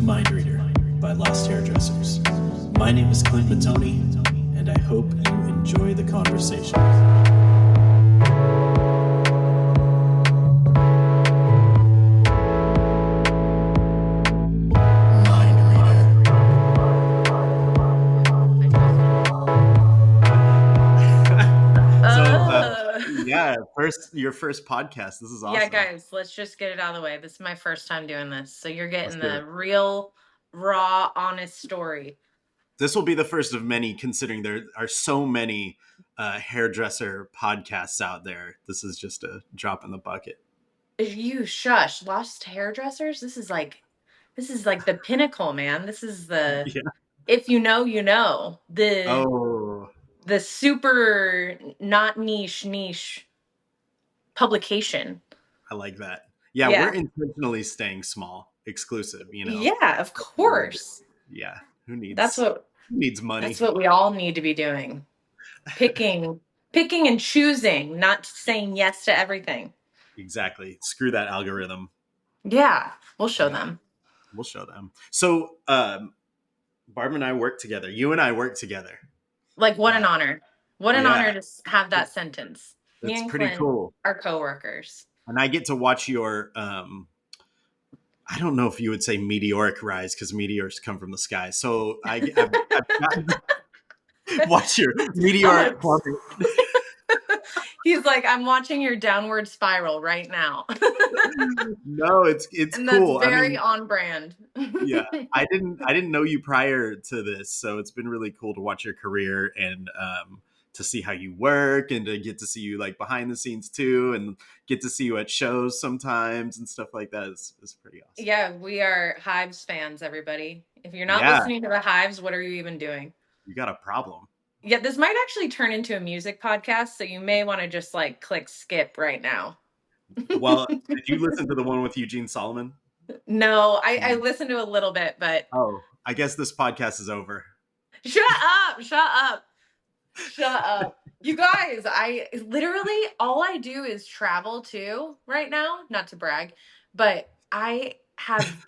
Mind Reader by Lost Hairdressers. My name is Clint, and I hope you enjoy the conversation. Your first podcast. This is awesome. Yeah, guys, let's just get it out of the way. This is my first time doing this. So you're getting the real, raw, honest story. This will be the first of many, considering there are so many hairdresser podcasts out there. This is just a drop in the bucket. You shush. Lost Hairdressers? This is like the pinnacle, man. This is the if you know, you know. The super not niche publication. I like that. Yeah, we're intentionally staying small, exclusive, you know. Yeah, of course. Yeah. Who needs money? That's what we all need to be doing. Picking and choosing, not saying yes to everything. Exactly. Screw that algorithm. Yeah, we'll show them. So, Barb and I work together. You and I work together. Like, what an honor. What an honor to have that sentence. That's Me and pretty Clint cool. are coworkers. And I get to watch your, I don't know if you would say meteoric rise, because meteors come from the sky. So I've gotten to watch your meteoric plummet. He's like, I'm watching your downward spiral right now. No, it's and cool. That's very on brand. Yeah, I didn't know you prior to this, so it's been really cool to watch your career and to see how you work and to get to see you like behind the scenes too, and get to see you at shows sometimes and stuff like that. Is pretty awesome. Yeah, we are Hives fans, everybody. If you're not listening to the Hives, what are you even doing? You got a problem. Yeah, this might actually turn into a music podcast, so you may want to just like click skip right now. Well, did you listen to the one with Eugene Solomon? No, I listened to a little bit, but... Oh, I guess this podcast is over. Shut up. You guys, I literally, all I do is travel too right now, not to brag, but I have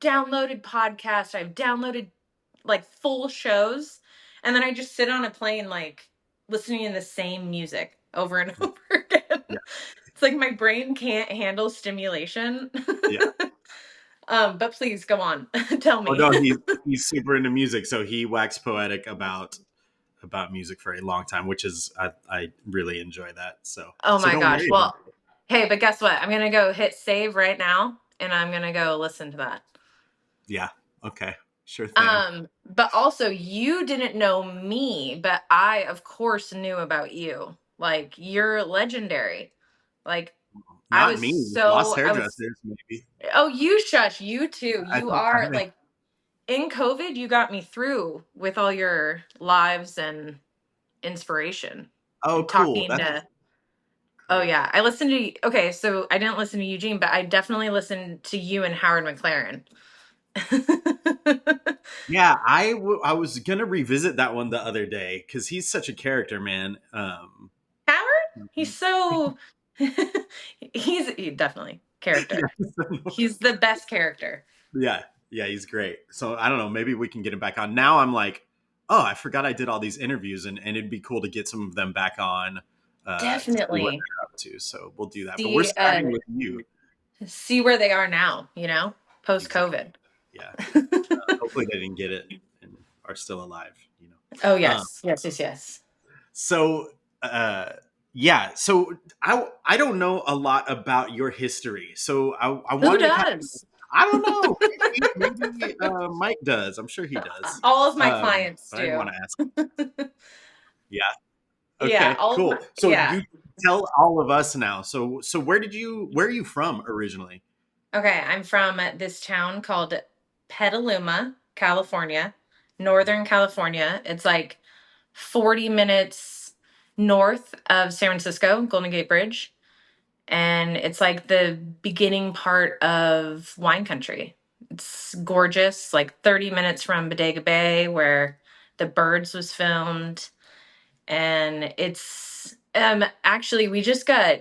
downloaded podcasts. I've downloaded like full shows. And then I just sit on a plane, like listening to the same music over and over again. Yeah. It's like my brain can't handle stimulation. Yeah. But please go on. Tell me. Oh, no, he's super into music. So he waxed poetic about music for a long time, which is, I really enjoy that. So, my gosh. Well, hey, but guess what? I'm going to go hit save right now and I'm going to go listen to that. Yeah. Okay. Sure thing. But also you didn't know me, but I of course knew about you. Like, you're legendary. Like, not I was me. So Lost Hairdressers, maybe. Oh, you shush. You too. You are like, in COVID, you got me through with all your lives and inspiration. Oh, cool. Oh yeah, I listened to. Okay, so I didn't listen to Eugene, but I definitely listened to you and Howard McLaren. Yeah, I was gonna revisit that one the other day because he's such a character, man. Howard, he's so he's definitely character. He's the best character. Yeah, he's great. So I don't know, maybe we can get him back on. Now I'm like, oh, I forgot I did all these interviews, and it'd be cool to get some of them back on. Definitely. What they're up to, so we'll do that. But we're starting with you. See where they are now, you know, post-COVID. Exactly. Yeah. Hopefully they didn't get it and are still alive, you know. Oh, yes. Yes. So, so I don't know a lot about your history. So I Who does? I don't know. Maybe Mike does. I'm sure he does. All of my clients do. I want to ask. Yeah. Okay, yeah, cool. So you tell all of us now. So where are you from originally? Okay, I'm from this town called Petaluma, California, Northern California. It's like 40 minutes north of San Francisco, Golden Gate Bridge. And it's like the beginning part of wine country. It's gorgeous, like 30 minutes from Bodega Bay, where The Birds was filmed. And it's actually, we just got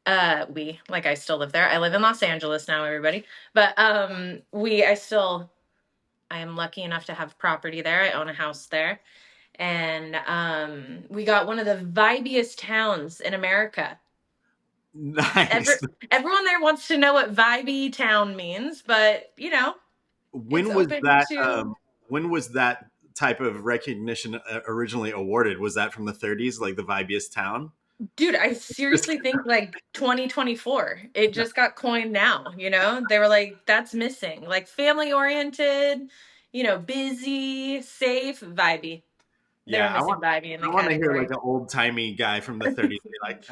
I still live there. I live in Los Angeles now, everybody. But I am lucky enough to have property there. I own a house there. And we got one of the vibiest towns in America. Nice. Everyone there wants to know what vibey town means, but it's When was open that? to. When was that type of recognition originally awarded? Was that from the 30s, like the Vibiest Town? Dude, I seriously think like 2024. It just got coined now, They were like, that's missing. Like family oriented, busy, safe, vibey. They were Yeah, missing vibey in the I want to hear like category. an old timey guy from the 30s be like,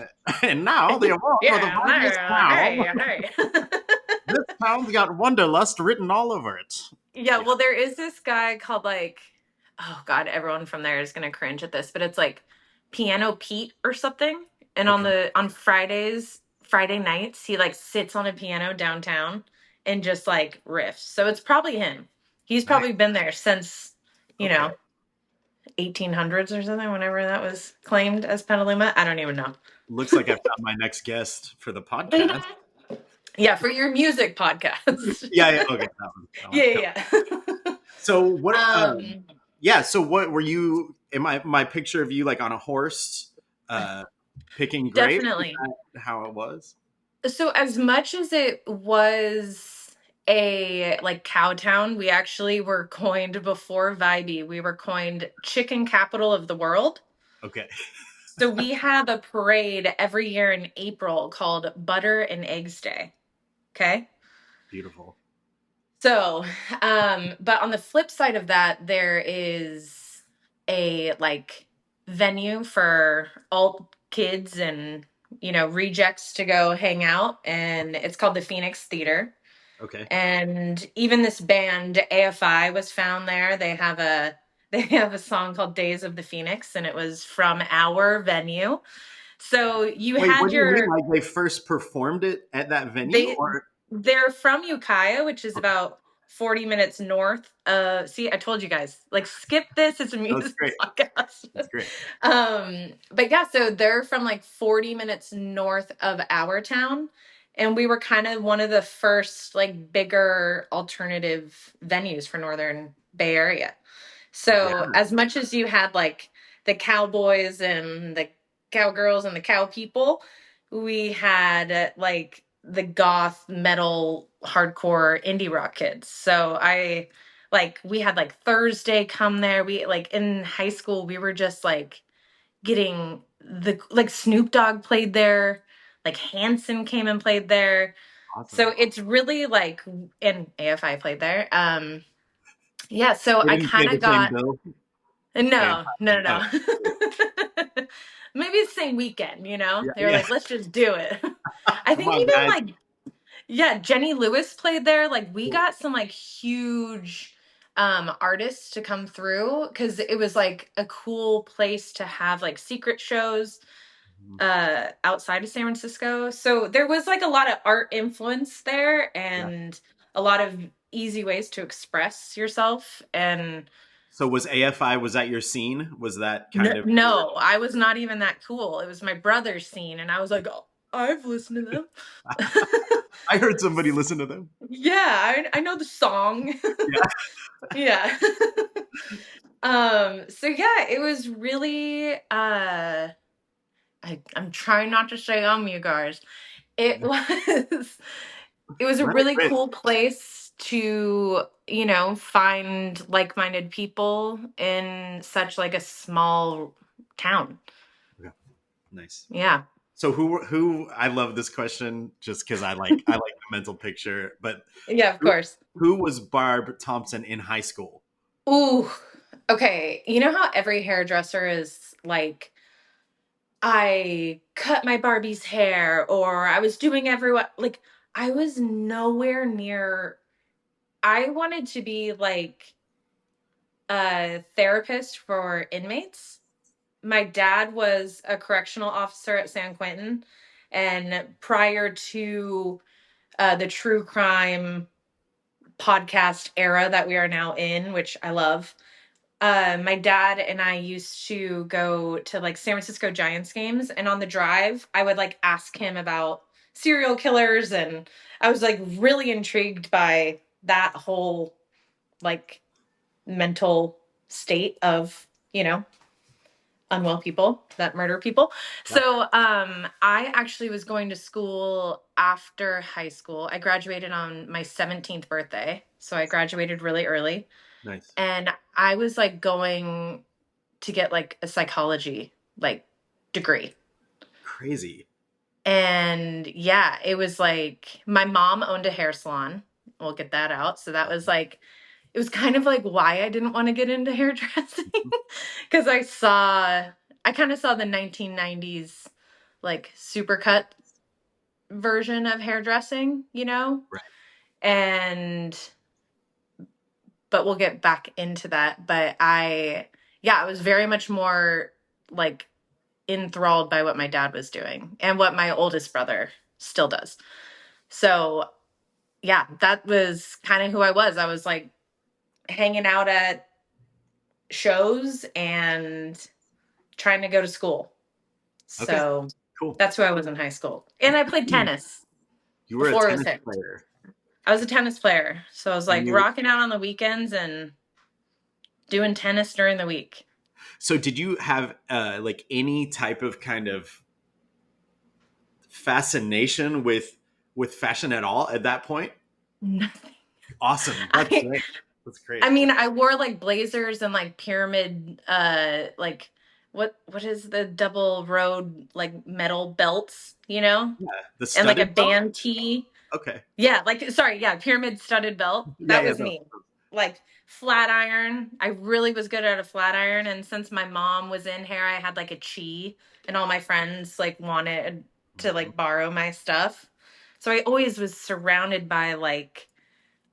and now the award for the Yeah, Vibiest hey, Town. hey. This town's got Wonderlust written all over it. Yeah, Yeah. well, there is this guy called like, oh God, everyone from there is gonna cringe at this, but it's like Piano Pete or something. And Okay. on Friday nights, he like sits on a piano downtown and just like riffs. So it's probably him. He's Nice. probably been there since, you Okay. know, 1800s or something, whenever that was claimed as Petaluma. I don't even know. Looks like I found my next guest for the podcast. Yeah, for your music podcast. Yeah, yeah. Okay. That one. Yeah, yeah. So what? um, Yeah. So what were you? Am I my picture of you like on a horse, uh, picking grapes? Is Definitely. that how it was? So as much as it was a like cow town, we actually were coined before Vibey. We were coined chicken capital of the world. Okay. So we have a parade every year in April called Butter and Eggs Day. Okay. Beautiful. So, but on the flip side of that, there is a like venue for all kids and rejects to go hang out, and it's called the Phoenix Theater. Okay. And even this band AFI was found there. They have a song called Days of the Phoenix, and it was from our venue. So you Wait, had what do you mean? your Like they first performed it at that venue, they or they're from Ukiah, which is okay, about 40 minutes north. See, I told you guys, like skip this. It's a that was music great. podcast. That's great. But yeah, so they're from like 40 minutes north of our town. And we were kind of one of the first like bigger alternative venues for Northern Bay Area. So Yeah. as much as you had like the cowboys and the cowgirls and the cow people, we had like the goth metal hardcore indie rock kids. So we had like Thursday come there. We like in high school we were just like getting the like Snoop Dogg played there, like Hanson came and played there. So Awesome. it's really like, and AFI played there. Yeah, so They I didn't pay kind the of same got. bill. Yeah. No, no, Oh, no. Maybe it's the same weekend, yeah. They were Yeah. like, let's just do it. I Come think on, even guys. like, yeah, Jenny Lewis played there. Like we got some like huge artists to come through because it was like a cool place to have like secret shows Mhm. outside of San Francisco. So there was like a lot of art influence there Yeah. and a lot of easy ways to express yourself. And So was AFI? Was that your scene? Was that no, kind of your? no, I was not even that cool. It was my brother's scene, and I was like, oh, I've listened to them. I heard somebody listen to them. Yeah, I know the song. Yeah. Yeah. So yeah, it was really I'm trying not to say you guys. It was it was a Let it really rip. cool place to, find like-minded people in such like a small town. Okay. Nice. Yeah. So who I love this question just because I like the mental picture, but Yeah, of who, course. who was Barb Thompson in high school? Ooh. Okay. You know how every hairdresser is like, I cut my Barbie's hair or I was doing everyone like I was nowhere near. I wanted to be like a therapist for inmates. My dad was a correctional officer at San Quentin, and prior to the true crime podcast era that we are now in, which I love, my dad and I used to go to like San Francisco Giants games, and on the drive, I would like ask him about serial killers, and I was like really intrigued by that whole like mental state of, unwell people that murder people. Yeah. So I actually was going to school after high school. I graduated on my 17th birthday. So I graduated really early. Nice. And I was like going to get like a psychology like degree. Crazy. And yeah, it was like my mom owned a hair salon. We'll get that out. So that was like, it was kind of like why I didn't want to get into hairdressing. Because I kind of saw the 1990s like supercut version of hairdressing, Right. And, but we'll get back into that. But yeah, I was very much more like enthralled by what my dad was doing and what my oldest brother still does. So yeah, that was kind of who I was. I was like hanging out at shows and trying to go to school. Okay. So Cool. that's who I was in high school. And I played tennis You were a before it was tennis hip. player. I was a tennis player. So I was And like you rocking out on the weekends and doing tennis during the week. So did you have like any type of kind of fascination with fashion at all at that point? Nothing. Awesome. That's I great. That's great. I mean, I wore like blazers and like pyramid like what is the double road like metal belts, Yeah. The And like a studded belt? band tee. Okay. Yeah, like sorry, yeah, pyramid studded belt. Yeah, That yeah, was no. me. Like flat iron. I really was good at a flat iron, and since my mom was in hair, I had like a chi, and all my friends like wanted to Mhm. like borrow my stuff. So I always was surrounded by like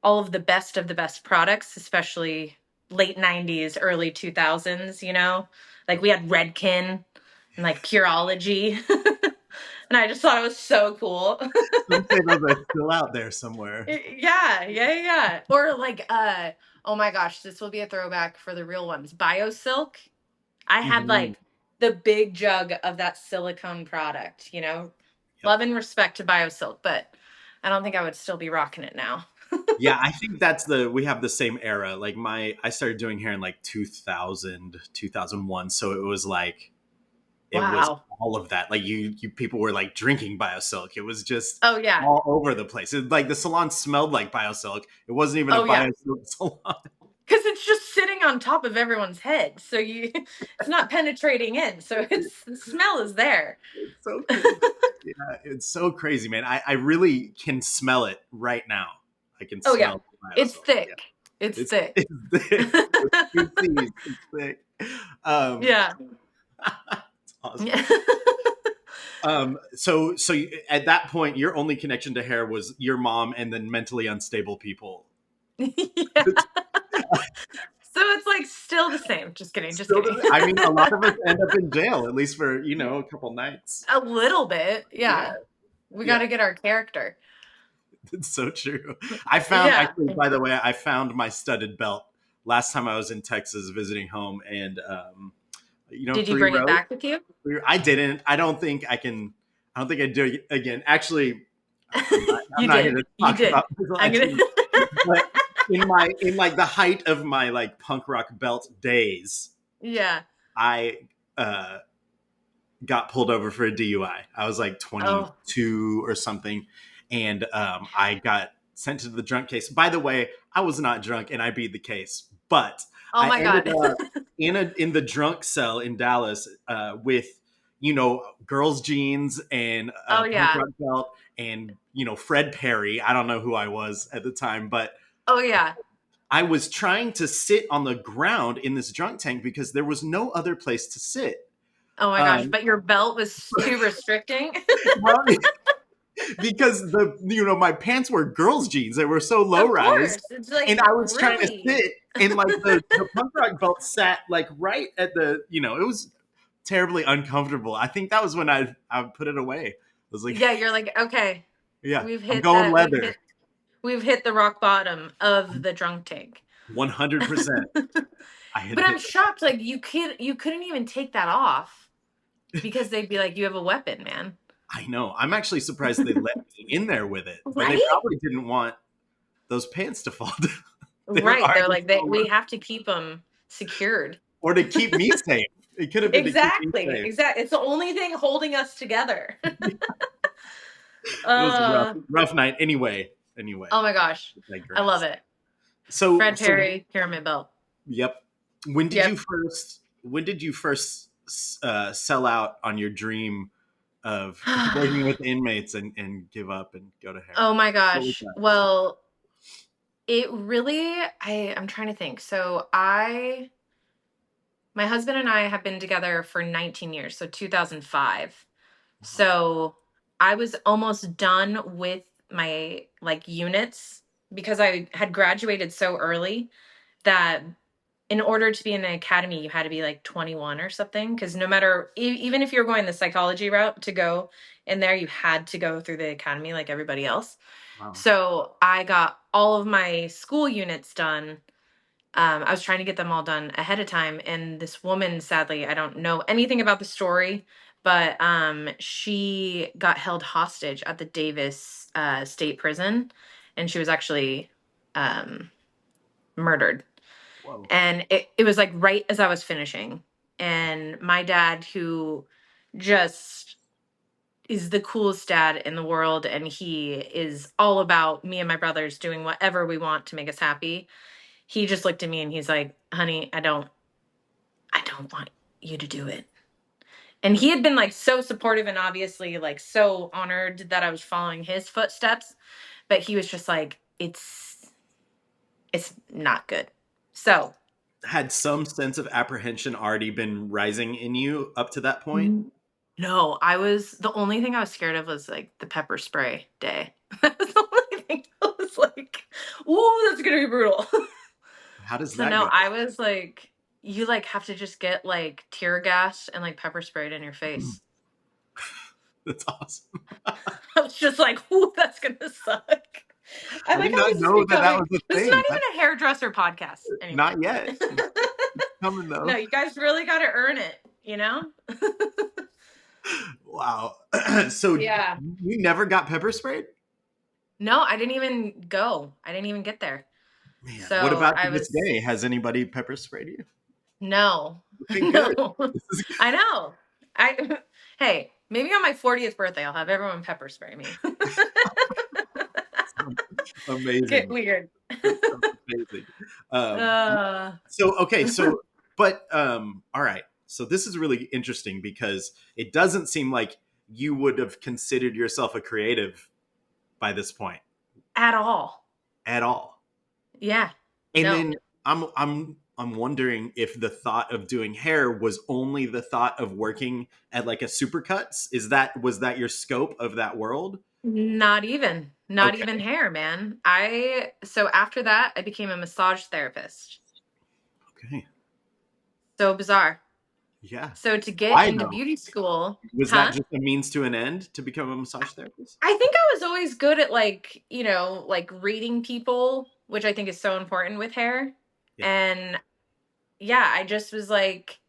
all of the best products, especially late 90s, early 2000s, Like we had Redken and like Pureology. And I just thought it was so cool. Some say those are still out there somewhere. Yeah. Or like oh my gosh, this will be a throwback for the real ones. BioSilk. I had Mhm. like the big jug of that silicone product, Yep. Love and respect to BioSilk, but I don't think I would still be rocking it now. Yeah, I think we have the same era. Like I started doing hair in like 2000, 2001. So it was like, it was Wow. all of that. Like you people were like drinking BioSilk. It was just Oh yeah. all over the place. Like the salon smelled like BioSilk. It wasn't even a Oh yeah. BioSilk salon. Because it's just sitting on top of everyone's head. So it's not penetrating in. So the smell is there. It's so crazy. Yeah, it's so crazy, man. I really can smell it right now. I can Oh yeah. smell It's BioSilk. Yeah, thick. It's it's thick. it's thick. With two C's. It's thick. Um, Yeah. it's awesome. Yeah. At that point, your only connection to hair was your mom and then mentally unstable people. Yeah. So it's like still the same. Just kidding. Just Still, kidding. I mean, a lot of us end up in jail, at least for a couple nights. A little bit. Yeah, Yeah. We got yeah, to get our character. it's so true. I found Yeah. actually, by the way, I found my studded belt last time I was in Texas visiting home, and Did you three bring it rows. back with you? I didn't. I don't think I can. I don't think I'd do it again. Actually, I'm You not here did. to You talk did. about this. I I'm going didn't. to. But in like the height of my like punk rock belt days, Yeah. I uh, got pulled over for a DUI. I was like Oh. 22 or something, and I got sent to the drunk case. By the way, I was not drunk, and I beat the case, but Oh I my ended God. up in the drunk cell in Dallas with girls' jeans and Oh a punk yeah. rock belt and Fred Perry. I don't know who I was at the time, but Oh yeah. I was trying to sit on the ground in this drunk tank because there was no other place to sit. Oh my gosh. Um, But your belt was too restricting. well, because my pants were girls' jeans. They were so low Of rise, course. It's like and I was trying to really. sit, and like the punk rock belt sat like right at it was terribly uncomfortable. I think that was when I put it away. I was like, Yeah, you're like, okay, yeah, we've I'm hit going that. leather, We've hit the rock bottom of the drunk tank. 100%. I had But I'm hit. shocked, like you couldn't even take that off because they'd be like, you have a weapon, man. I know. I'm actually surprised they let me in there with it, but they Right? probably didn't want those pants to fall down. They were Right. They're already like, so low. we have to keep them secured. Or to keep me safe. It could have been to keep me Exactly. safe. Exactly. It's the only thing holding us together. It was a uh, rough night. Anyway, oh my gosh. I love digress. it. So Fred Perry, pyramid belt. yep. Yep. When did you first sell out on your dream of working with inmates and give up and go to hair? Oh my What was gosh. that? Well, it really, I'm trying to think. So my husband and I have been together for 19 years, so 2005. Wow. So I was almost done with my like units because I had graduated so early that in order to be in an academy, you had to be like 21 or something. Because no matter, even if you're going the psychology route to go in there, you had to go through the academy like everybody else. Wow. So I got all of my school units done. I was trying to get them all done ahead of time. And this woman, sadly, I don't know anything about the story, but she got held hostage at the Davis State Prison, and she was actually um, murdered. Whoa. And it was like right as I was finishing. And my dad, who just is the coolest dad in the world, and he is all about me and my brothers doing whatever we want to make us happy. He just looked at me and he's like, "Honey, I don't want you to do it." And he had been like so supportive and obviously like so honored that I was following his footsteps, but he was just like, it's not good. So, Had some sense of apprehension already been rising in you up to that point? mm, no, I was the only thing I was scared of was like the pepper spray day. That was the only thing I was like, "Ooh, that's gonna be brutal." How does So that no, go? I was like, you like have to just get like tear gas and like pepper sprayed in your face. That's awesome. I was just like, "Ooh, that's gonna suck." I I like did how not this is know that that becoming. was a This is thing. not even a hairdresser podcast anymore. Not yet. Coming No, though. you guys really got to earn it, you know? Wow. So Yeah. you never got pepper sprayed? No, I didn't even go. I didn't even get there. Man, what So about I to this was day? Has anybody pepper sprayed you? no, Okay, good. no. This is I know. I hey, maybe on my 40th birthday, I'll have everyone pepper spray me. Get amazing. weird. That sounds amazing. Um, uh, so all right. So this is really interesting because it doesn't seem like you would have considered yourself a creative by this point at all. at all. Yeah. And No. then I'm wondering if the thought of doing hair was only the thought of working at like a supercuts. Was that your scope of that world? Not even. Not even Okay. hair, man. I so after that, I became a massage therapist. Okay. So bizarre. Yeah. So to get Why into though? beauty school, Was that huh? just a means to an end to become a massage therapist? I think I was always good at like, like reading people, which I think is so important with hair. Yeah. And yeah, I just was like,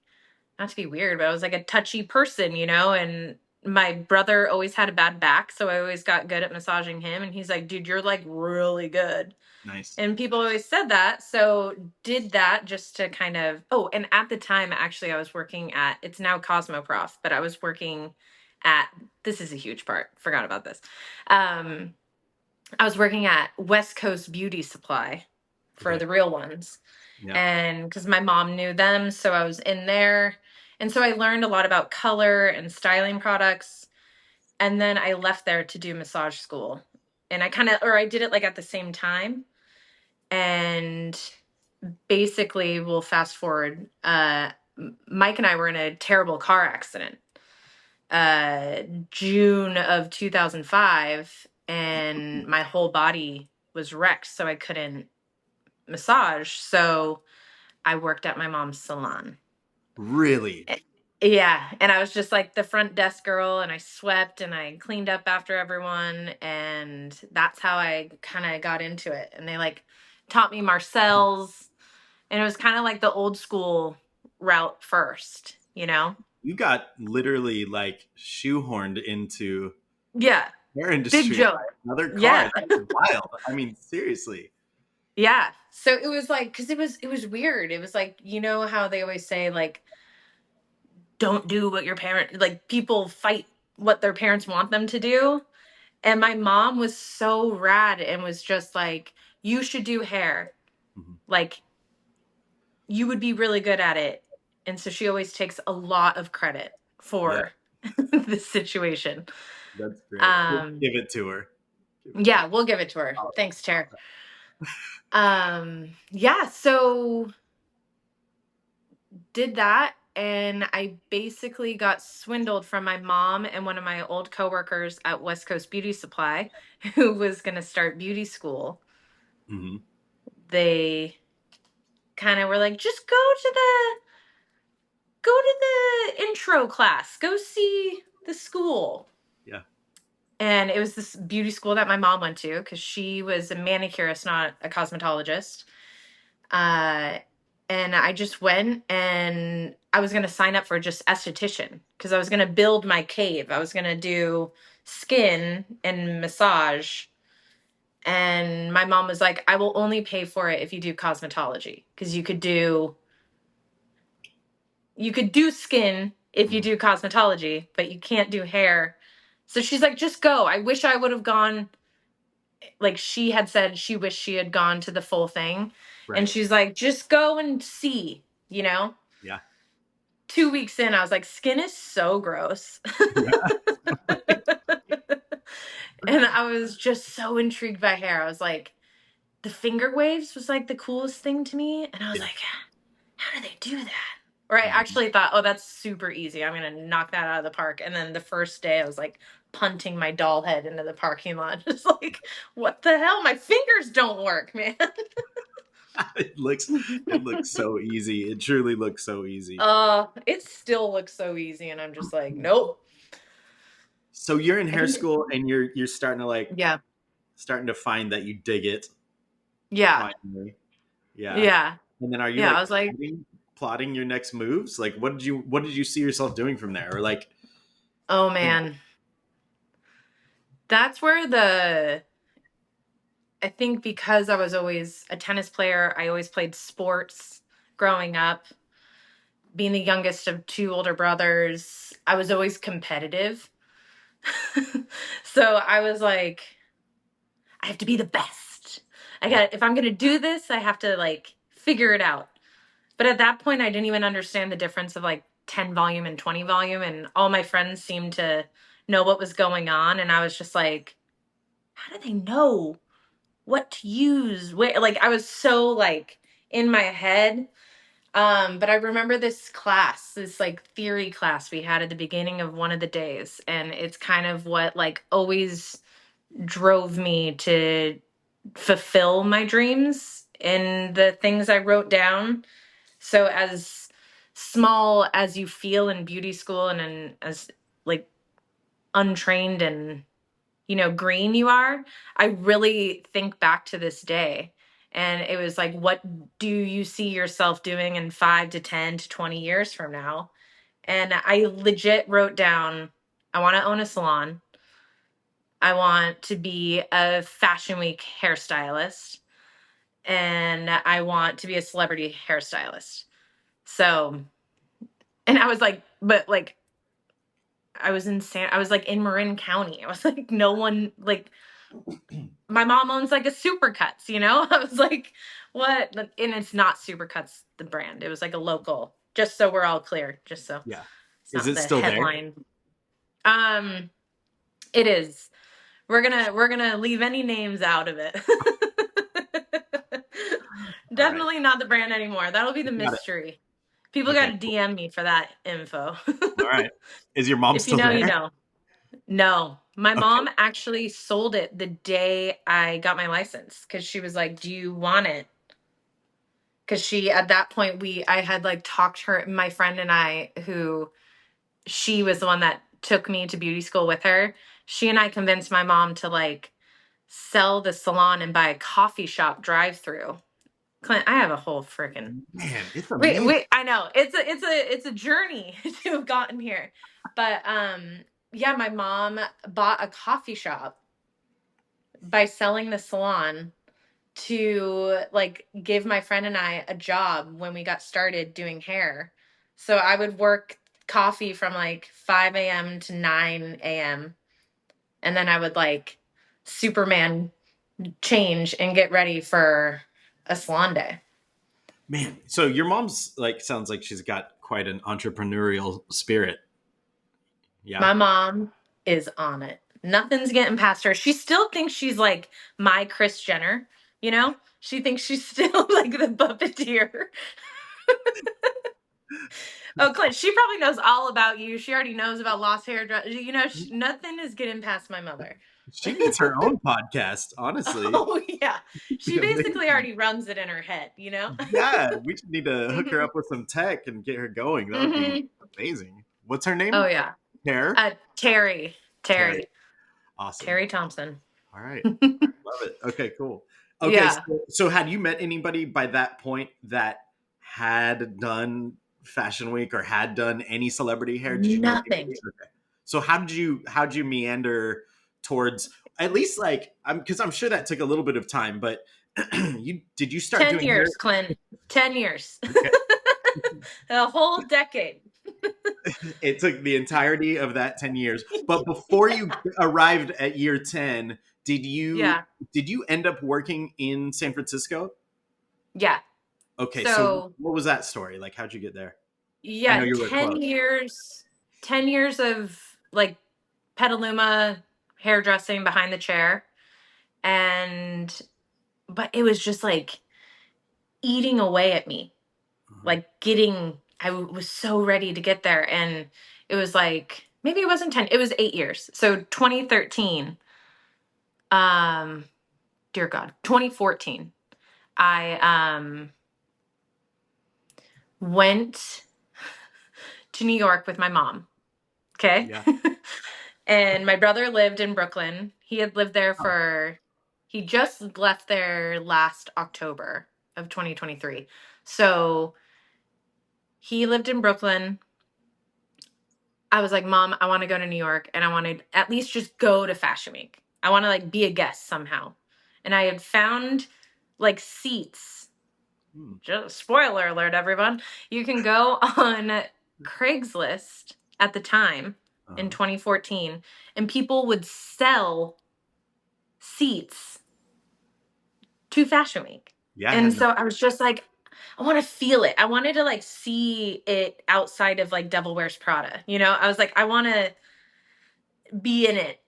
not to be weird, but I was like a touchy person, and my brother always had a bad back, so I always got good at massaging him, and he's like, "Dude, you're like really good." Nice. And people always said that, so did that just to kind of oh, and at the time actually I was working at it's now Cosmoprof, but I was working at this is a huge part. Forgot about this. Um I was working at West Coast Beauty Supply for Okay. the real ones. Yeah. And because my mom knew them, so I was in there. And so I learned a lot about color and styling products. And then I left there to do massage school. And I did it like at the same time. And basically, we'll fast forward. Mike and I were in a terrible car accident, June of 2005, and my whole body was wrecked, so I couldn't massage. So I worked at my mom's salon. Really? Eh, Yeah, and I was just like the front desk girl, and I swept and I cleaned up after everyone, and that's how I kind of got into it. And they like taught me Marcel's, and it was kind of like the old school route first, you know? you got literally like shoehorned into Yeah. hair Big industry by joke. another car. Yeah. That's wild. I mean, seriously. Yeah. So it was like, cause it was weird. It was like, you know how they always say like, don't do what your parent, like people fight what their parents want them to do. And my mom was so rad and was just like, you should do hair. Mhm. Like you would be really good at it. And so she always takes a lot of credit Yeah, for this situation. that's great. Um, Give it to her. Give it to yeah, we'll give it to her. her. Thanks, Chair. Yeah, so did that and I basically got swindled from my mom and one of my old coworkers at West Coast Beauty Supply who was going to start beauty school. Mhm. They kind of were like, just go to the intro class, go see the school. Yeah. And it was this beauty school that my mom went to because she was a manicurist, not a cosmetologist. Uh, and I just went and I was going to sign up for just esthetician because I was going to build my cave. I was going to do skin and massage. And my mom was like, I will only pay for it if you do cosmetology because you could do skin if you Mhm. do cosmetology, but you can't do hair. So she's like, just go. I wish I would have gone. Like she had said, she wished she had gone to the full thing. And Right. she's like, just go and see, you know? Yeah. 2 weeks in, I was like, skin is so gross. Yeah. And I was just so intrigued by hair. I was like, the finger waves was like the coolest thing to me. And I was Yeah. like, how do they do that? Or I Mhm. actually thought, oh, that's super easy. I'm going to knock that out of the park. And then the first day, I was like punting my doll head into the parking lot. Just like, what the hell? My fingers don't work, man. it looks it looks so easy. It truly looks so easy. It still looks so easy. And I'm just like, nope. So you're in I hair think, school and you're yeah. starting to find that you dig it Yeah. finally. Yeah. Yeah. And then are you Yeah. I like was like, plotting your next moves? Like what did you see yourself doing from there? Or like, oh, you know, man. That's where I think because I was always a tennis player, I always played sports growing up. Being the youngest of two older brothers, I was always competitive. So I was like, I have to be the best. yeah. If I'm going to do this, I have to like figure it out. But at that point, I didn't even understand the difference of like 10 volume and 20 volume. And all my friends seemed to know what was going on. And I was just like, how do they know what to use? Where, like, I was so like in my head. But I remember this class, this like theory class we had at the beginning of one of the days. And it's kind of what like always drove me to fulfill my dreams and the things I wrote down. So as small as you feel in beauty school and as like untrained and green you are, I really think back to this day. And it was like, what do you see yourself doing in 5 to 10 to 20 years from now? And I legit wrote down, I want to own a salon. I want to be a fashion week hairstylist. And I want to be a celebrity hairstylist. So, and I was like, but like, I was like in Marin County. I was like, no one, like, my mom owns like a Supercuts, you know? I was like, what? And it's not Supercuts, the brand. It was like a local, just so we're all clear, just so Yeah. it's Is not it the still there? headline. Um, it is. We're gonna leave any names out of it. All right. Definitely not the brand anymore. That'll be the Got it. mystery. People got Okay, to cool. DM me for that info. All right. Is your mom If you still know, you there? know. No, my Okay. mom actually sold it the day I got my license because she was like, "Do you want it?" Because she, at that point, I had like talked her, my friend and I, who she was the one that took me to beauty school with her. She and I convinced my mom to like sell the salon and buy a coffee shop drive through Clint, I have a whole freaking Man, it's wait, amazing. wait, I know. It's a journey to have gotten here. But yeah, my mom bought a coffee shop by selling the salon to like give my friend and I a job when we got started doing hair. So I would work coffee from like 5 a.m. to 9 a.m. and then I would like Superman change and get ready for a salon day. Man, so your mom's like sounds like she's got quite an entrepreneurial spirit. Yeah. My mom is on it. Nothing's getting past her. She still thinks she's like my Chris Jenner, you know? She thinks she's still like the puppeteer. Oh, Clint, she probably knows all about you. She already knows about Lost Hairdresser. You know, nothing is getting past my mother. She needs her own podcast, honestly. Oh, yeah. It'd be She basically amazing. already runs it in her head, you know? Yeah, we should need to hook her Hmm. up with some tech and get her going. That would be Hmm. amazing. What's her Oh, name? yeah. Hair? Terry. Terry. Terry. Awesome. Terry Thompson. All right. Love it. Okay, cool. Okay, Yeah. so had you met anybody by that point that had done Fashion Week or had done any celebrity hair? Did you know Nothing. anybody? Okay. So how did you meander towards at least like I'm because I'm sure that took a little bit of time, but you start 10 doing hair? years, Clint. 10 years. Okay. A whole decade. It took the entirety of that 10 years. But before you arrived at year 10, did you Yeah. did you end up working in San Francisco? Yeah. Okay, so So, what was that story? Like, how'd you get there? I know yeah, you were 10 close. years, 10 years of like Petaluma hairdressing behind the chair. And, but it was just like eating away at me, Uh-huh. like I was so ready to get there. And it was like, maybe it wasn't 10, it was 8 years. So 2013, um, dear God, 2014, I, went to New York with my mom. Okay. Yeah. And my brother lived in Brooklyn. He had lived there Oh, he just left there last October of 2023. So he lived in Brooklyn. I was like, Mom, I want to go to New York and I want to at least just go to Fashion Week. I want to like be a guest somehow. And I had found like seats. hmm. Just spoiler alert, everyone. You can go on Craigslist at the time in Uh-huh. 2014, and people would sell seats to Fashion Week. Yeah, I And had no. so I was just like, I want to feel it. I wanted to like see it outside of like Devil Wears Prada. You know, I was like, I want to be in it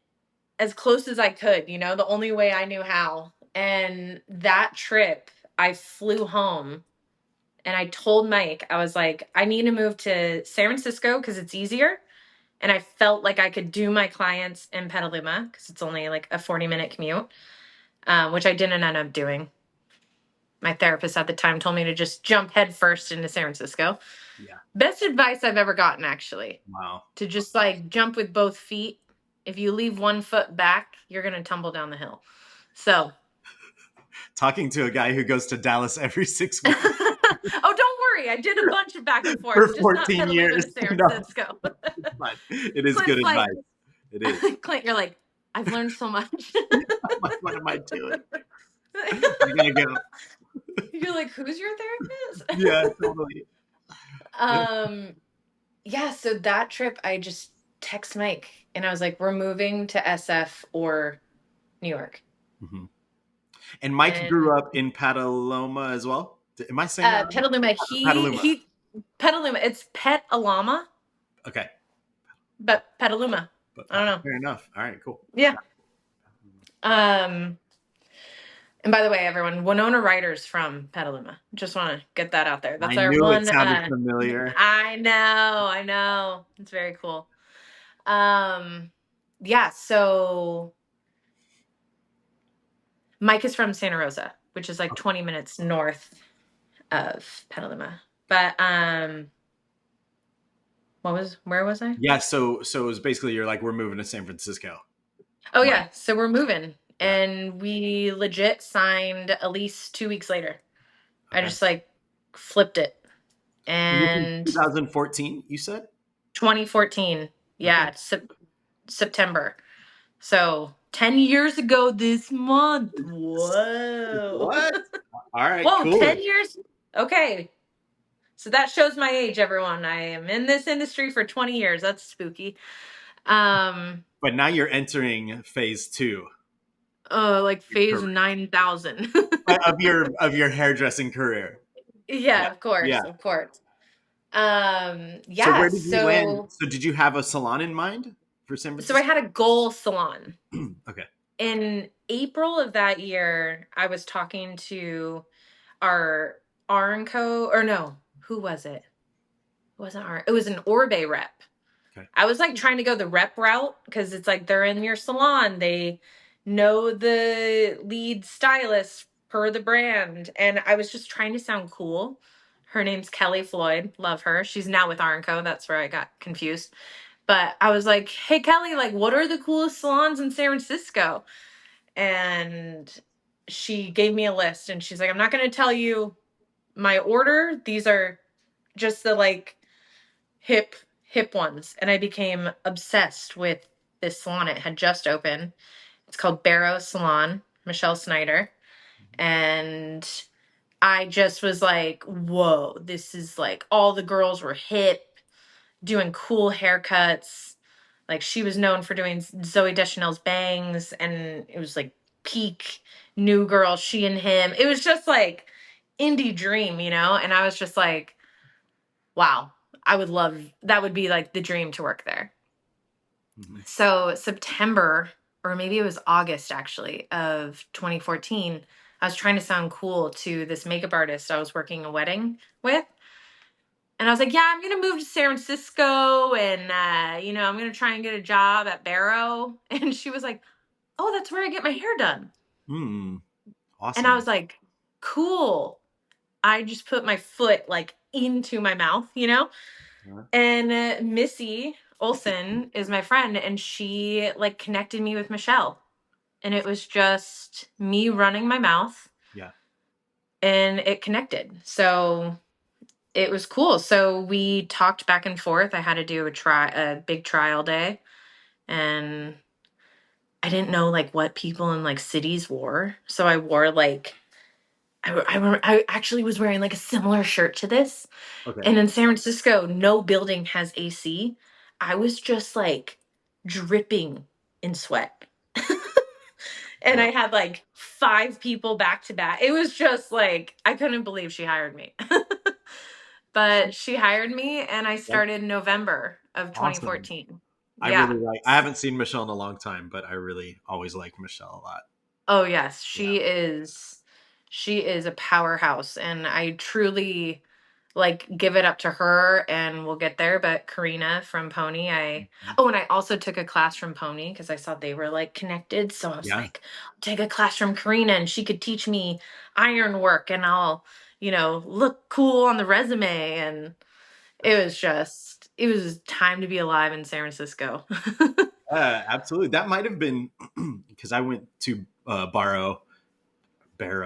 as close as I could, you know, the only way I knew how. And that trip, I flew home and I told Mike, I was like, I need to move to San Francisco because it's easier. And I felt like I could do my clients in Petaluma because it's only like a 40-minute commute, which I didn't end up doing. My therapist at the time told me to just jump headfirst into San Francisco. Yeah. Best advice I've ever gotten, actually, Wow. to just like jump with both feet. If you leave one foot back, you're going to tumble down the hill. So, Talking to a guy who goes to Dallas every 6 weeks oh, don't worry. I did a bunch of back and for forth, just not 14 Petaluma years. to San No, Francisco. but it is good Clint's like, advice. It is. Clint, you're like, I've learned so much. Like, what am I doing? I gotta go. You're like, who's your therapist? Yeah, totally. um, yeah, so that trip, I just text Mike and I was like, we're moving to SF or New York. Mhm. And Mike And grew up in Petaluma as well. Am I saying that right? Petaluma, Petaluma. Petaluma, it's Petaluma, Okay, but Petaluma. but I don't know. fair enough. All right, cool. Yeah. Um, and by the way, everyone, Winona Ryder's from Petaluma. Just want to get that out there. I That's our knew it one. sounded familiar. I know, I know. It's very cool. Um, yeah. So Mike is from Santa Rosa, which is like 20 minutes north of Petaluma. But where was I? Yeah, so it was basically you're like we're moving to San Francisco. Oh Right. yeah, so we're moving Yeah. and we legit signed a lease 2 weeks later. I Okay. just like flipped it. And this is And 2014, you said? 2014, Okay. yeah, September. So 10 years ago this month. Whoa. What? All right, Whoa, 10 cool. years? Okay. So that shows my age, everyone. I am in this industry for 20 years. That's spooky. Um, But now you're entering phase two like of your phase career, 9,000. of your hairdressing career. Yeah. Yeah, of Yeah. course, of course. So Yeah, where did you land? so So did you have a salon in mind for San so I Francisco? had a goal salon. Okay. In April of that year, I was talking to our Arnco, or no, who was it? It wasn't our, it was an Orbe rep. Okay. I was like trying to go the rep route because it's like they're in your salon. They know the lead stylist per the brand. And I was just trying to sound cool. Her name's Kelly Floyd. Love her. She's now with Arnco. That's where I got confused. But I was like, hey, Kelly, like, what are the coolest salons in San Francisco? And she gave me a list and she's like, I'm not going to tell you my order. These are just the like hip ones, and I became obsessed with this salon. It had just opened. It's called Barrow Salon, Michelle Snyder, and I just was like, whoa, this is like all the girls were hip, doing cool haircuts. Like she was known for doing Zoe Deschanel's bangs, and it was like peak new girl, she and him. It was just like indie dream, you know? And I was just like, wow, I would love that would be like the dream to work there. Mhm. So September, or maybe it was August actually, of 2014, I was trying to sound cool to this makeup artist I was working a wedding with. And I was like, yeah, I'm going to move to San Francisco and, I'm going to try and get a job at Barrow. And she was like, oh, that's where I get my hair done. Hmm. And I Awesome. was like, cool. I just put my foot like into my mouth, you know? Uh, And Missy Olson is my friend, and she like connected me with Michelle. And it was just me running my mouth yeah. and it connected. So it was cool. So we talked back and forth. I had to do a big trial day, and I didn't know like what people in like cities wore. So I wore like I actually was wearing like a similar shirt to this. Okay. And in San Francisco, no building has AC. I was just like dripping in sweat. And Yeah. I had like 5 people back to back. It was just like, I couldn't believe she hired me. But she hired me and I Yep. started November of Awesome. 2014. I Yeah. really like. I haven't seen Michelle in a long time, but I really always like Michelle a lot. Oh yes, Yeah. she is a powerhouse and I truly like give it up to her and we'll get there. But Karina from Pony, Mhm. oh, and I also took a class from Pony because I saw they were like connected. So I was Yeah. like, I'll take a class from Karina and she could teach me iron work and I'll, look cool on the resume. And it was time to be alive in San Francisco. Absolutely. That might have been because I went to Barrow. I don't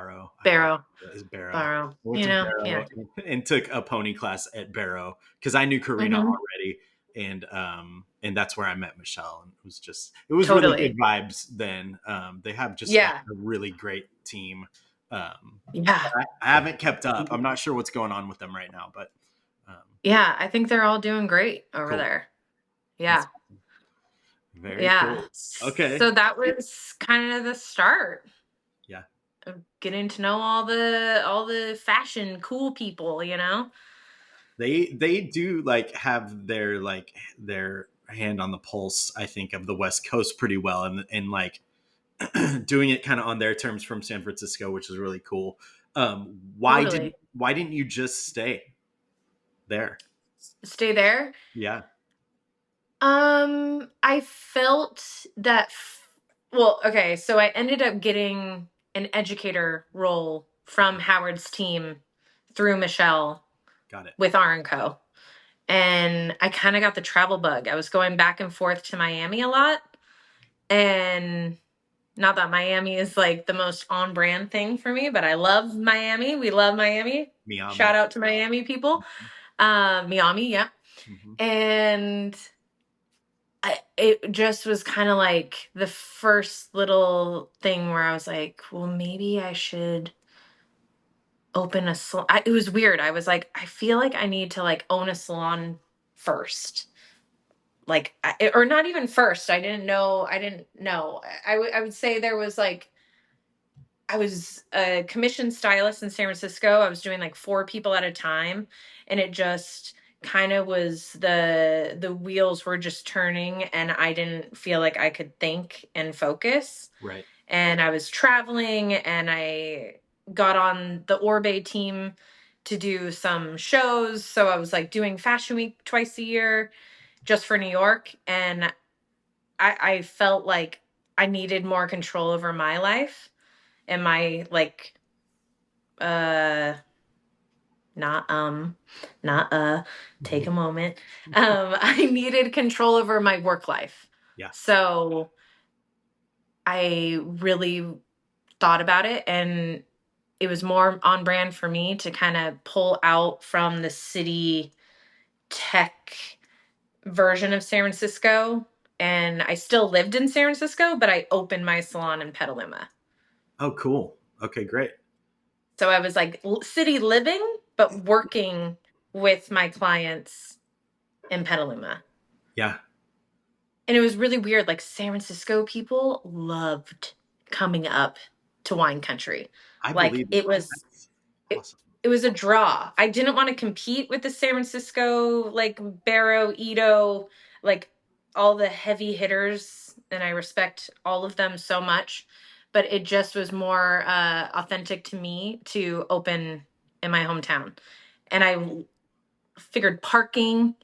know. Barrow, It's Barrow. Barrow, I went to yeah. Barrow and took a pony class at Barrow because I knew Karina Hmm. already, and that's where I met Michelle, and it was really good Totally. vibes then. They have just a Yeah. really great team. Yeah. I haven't kept up. I'm not sure what's going on with them right now, but um, Yeah. I think they're all doing great over cool. there. That's Yeah. very Yeah. cool. Okay. So that was kind of the start Yeah. of getting to know all the fashion cool people, you know? They do like have their hand on the pulse, I think, of the West Coast pretty well, and like doing it kind of on their terms from San Francisco, which is really cool. Totally. Why didn't you just stay there? Stay there. I felt that well, okay, so I ended up getting an educator role from Howard's team through Michelle Got it. with R and Co. And I kind of got the travel bug. I was going back and forth to Miami a lot, and Not that Miami is like the most on brand thing for me, but I love Miami. We love Miami. Miami. Shout out to Miami people. Miami, yeah. Mm-hmm. And it just was kind of like the first little thing where I was like, well, maybe I should open a salon. It was weird. I was like, I feel like I need to like own a salon first. Like, or not even first. I didn't know. I would say there was like, I was a commissioned stylist in San Francisco. I was doing like 4 people at a time, and it just kind of was the wheels were just turning, and I didn't feel like I could think and focus. Right. And I was traveling, and I got on the Orbe team to do some shows. So I was like doing Fashion Week twice a year just for New York, and I felt like I needed more control over my life and my like uh not not take a moment. I needed control over my work life. Yeah. So I really thought about it, and it was more on brand for me to kind of pull out from the city tech version of San Francisco. And I still lived in San Francisco, but I opened my salon in Petaluma. Oh, cool. Okay, great. So I was like city living, but working with my clients in Petaluma. Yeah, And it was really weird. Like San Francisco people loved coming up to wine country. I Like believe it. That's it, awesome. it was a draw. I didn't want to compete with the San Francisco, like Barrow, Ito, like all the heavy hitters. And I respect all of them so much. But it just was more authentic to me to open in my hometown. And I figured parking,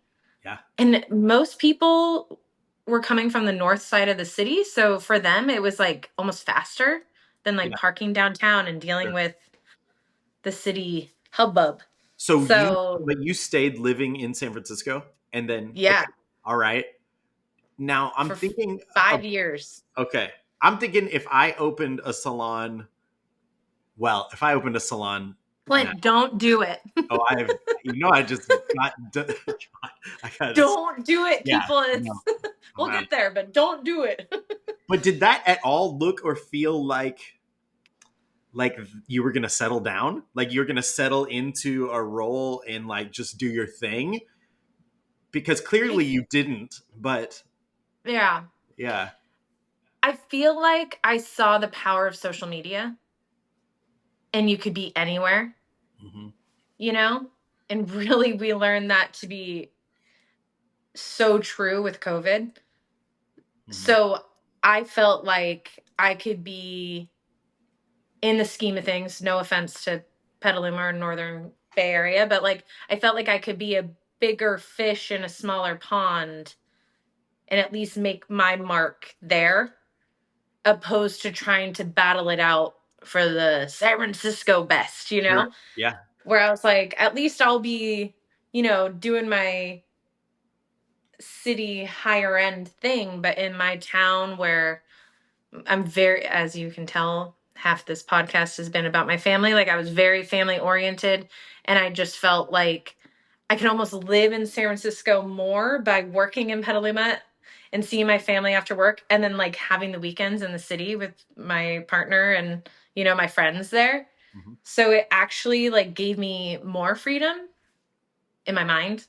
Yeah, and most people were coming from the north side of the city. So for them, it was like almost faster than like yeah, parking downtown and dealing sure. with the city hubbub. So So but you stayed living in San Francisco, and then yeah, okay, all right. Now I'm for thinking, 5 years. okay, I'm thinking if I opened a salon, well, if I opened a salon now, Clint, don't do it. oh, I just got, I got, Don't do it, yeah, people. no, It's we'll wow. get there, but don't do it. But did that at all look or feel like you were gonna settle down, like you're gonna settle into a role and like just do your thing? Because clearly you didn't. But Yeah. yeah, I feel like I saw the power of social media, and you could be anywhere, hmm you know? And really we learned that to be so true with COVID. hmm So I felt like I could be, in the scheme of things, no offense to Petaluma or Northern Bay Area, but like I felt like I could be a bigger fish in a smaller pond and at least make my mark there, opposed to trying to battle it out for the San Francisco best, sure, yeah, Where I was like, at least I'll be, doing my city higher end thing, but in my town where I'm very, as you can tell, half this podcast has been about my family. Like I was very family oriented, and I just felt like I could almost live in San Francisco more by working in Petaluma and seeing my family after work, and then like having the weekends in the city with my partner and my friends there. hmm So it actually like gave me more freedom in my mind.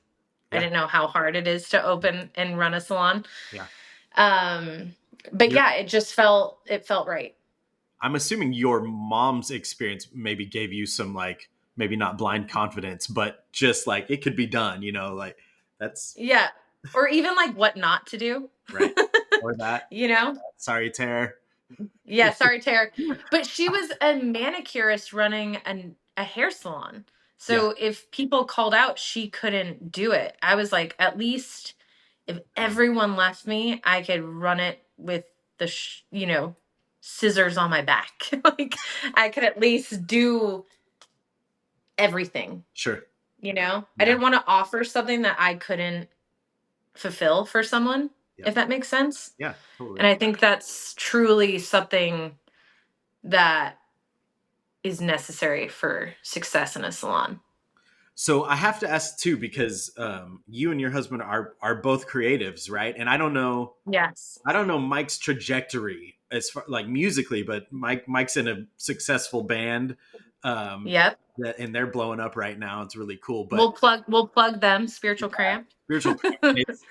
I yeah, didn't know how hard it is to open and run a salon. yeah. Um, but You're, yeah, it felt right. I'm assuming your mom's experience maybe gave you some like maybe not blind confidence, but just like it could be done. Like that's Yeah. Or even like what not to do. right. Or that. you know? Sorry, Tara. Yeah, sorry, Tara. But she was a manicurist running a hair salon. Yeah. So if people called out, she couldn't do it. I was like, at least if everyone left me, I could run it with the, scissors on my back. Like I could at least do everything. Sure. I Yeah. didn't want to offer something that I couldn't fulfill for someone. Yeah. if that makes sense. Yeah, totally. And I think that's truly something that is necessary for success in a salon. So I have to ask too, because you and your husband are both creatives, right? And Yes. I don't know Mike's trajectory as far like musically, but Mike's in a successful band, um, Yep. and they're blowing up right now. It's really cool. But We'll plug them, Spiritual Cramp. spiritual, it's,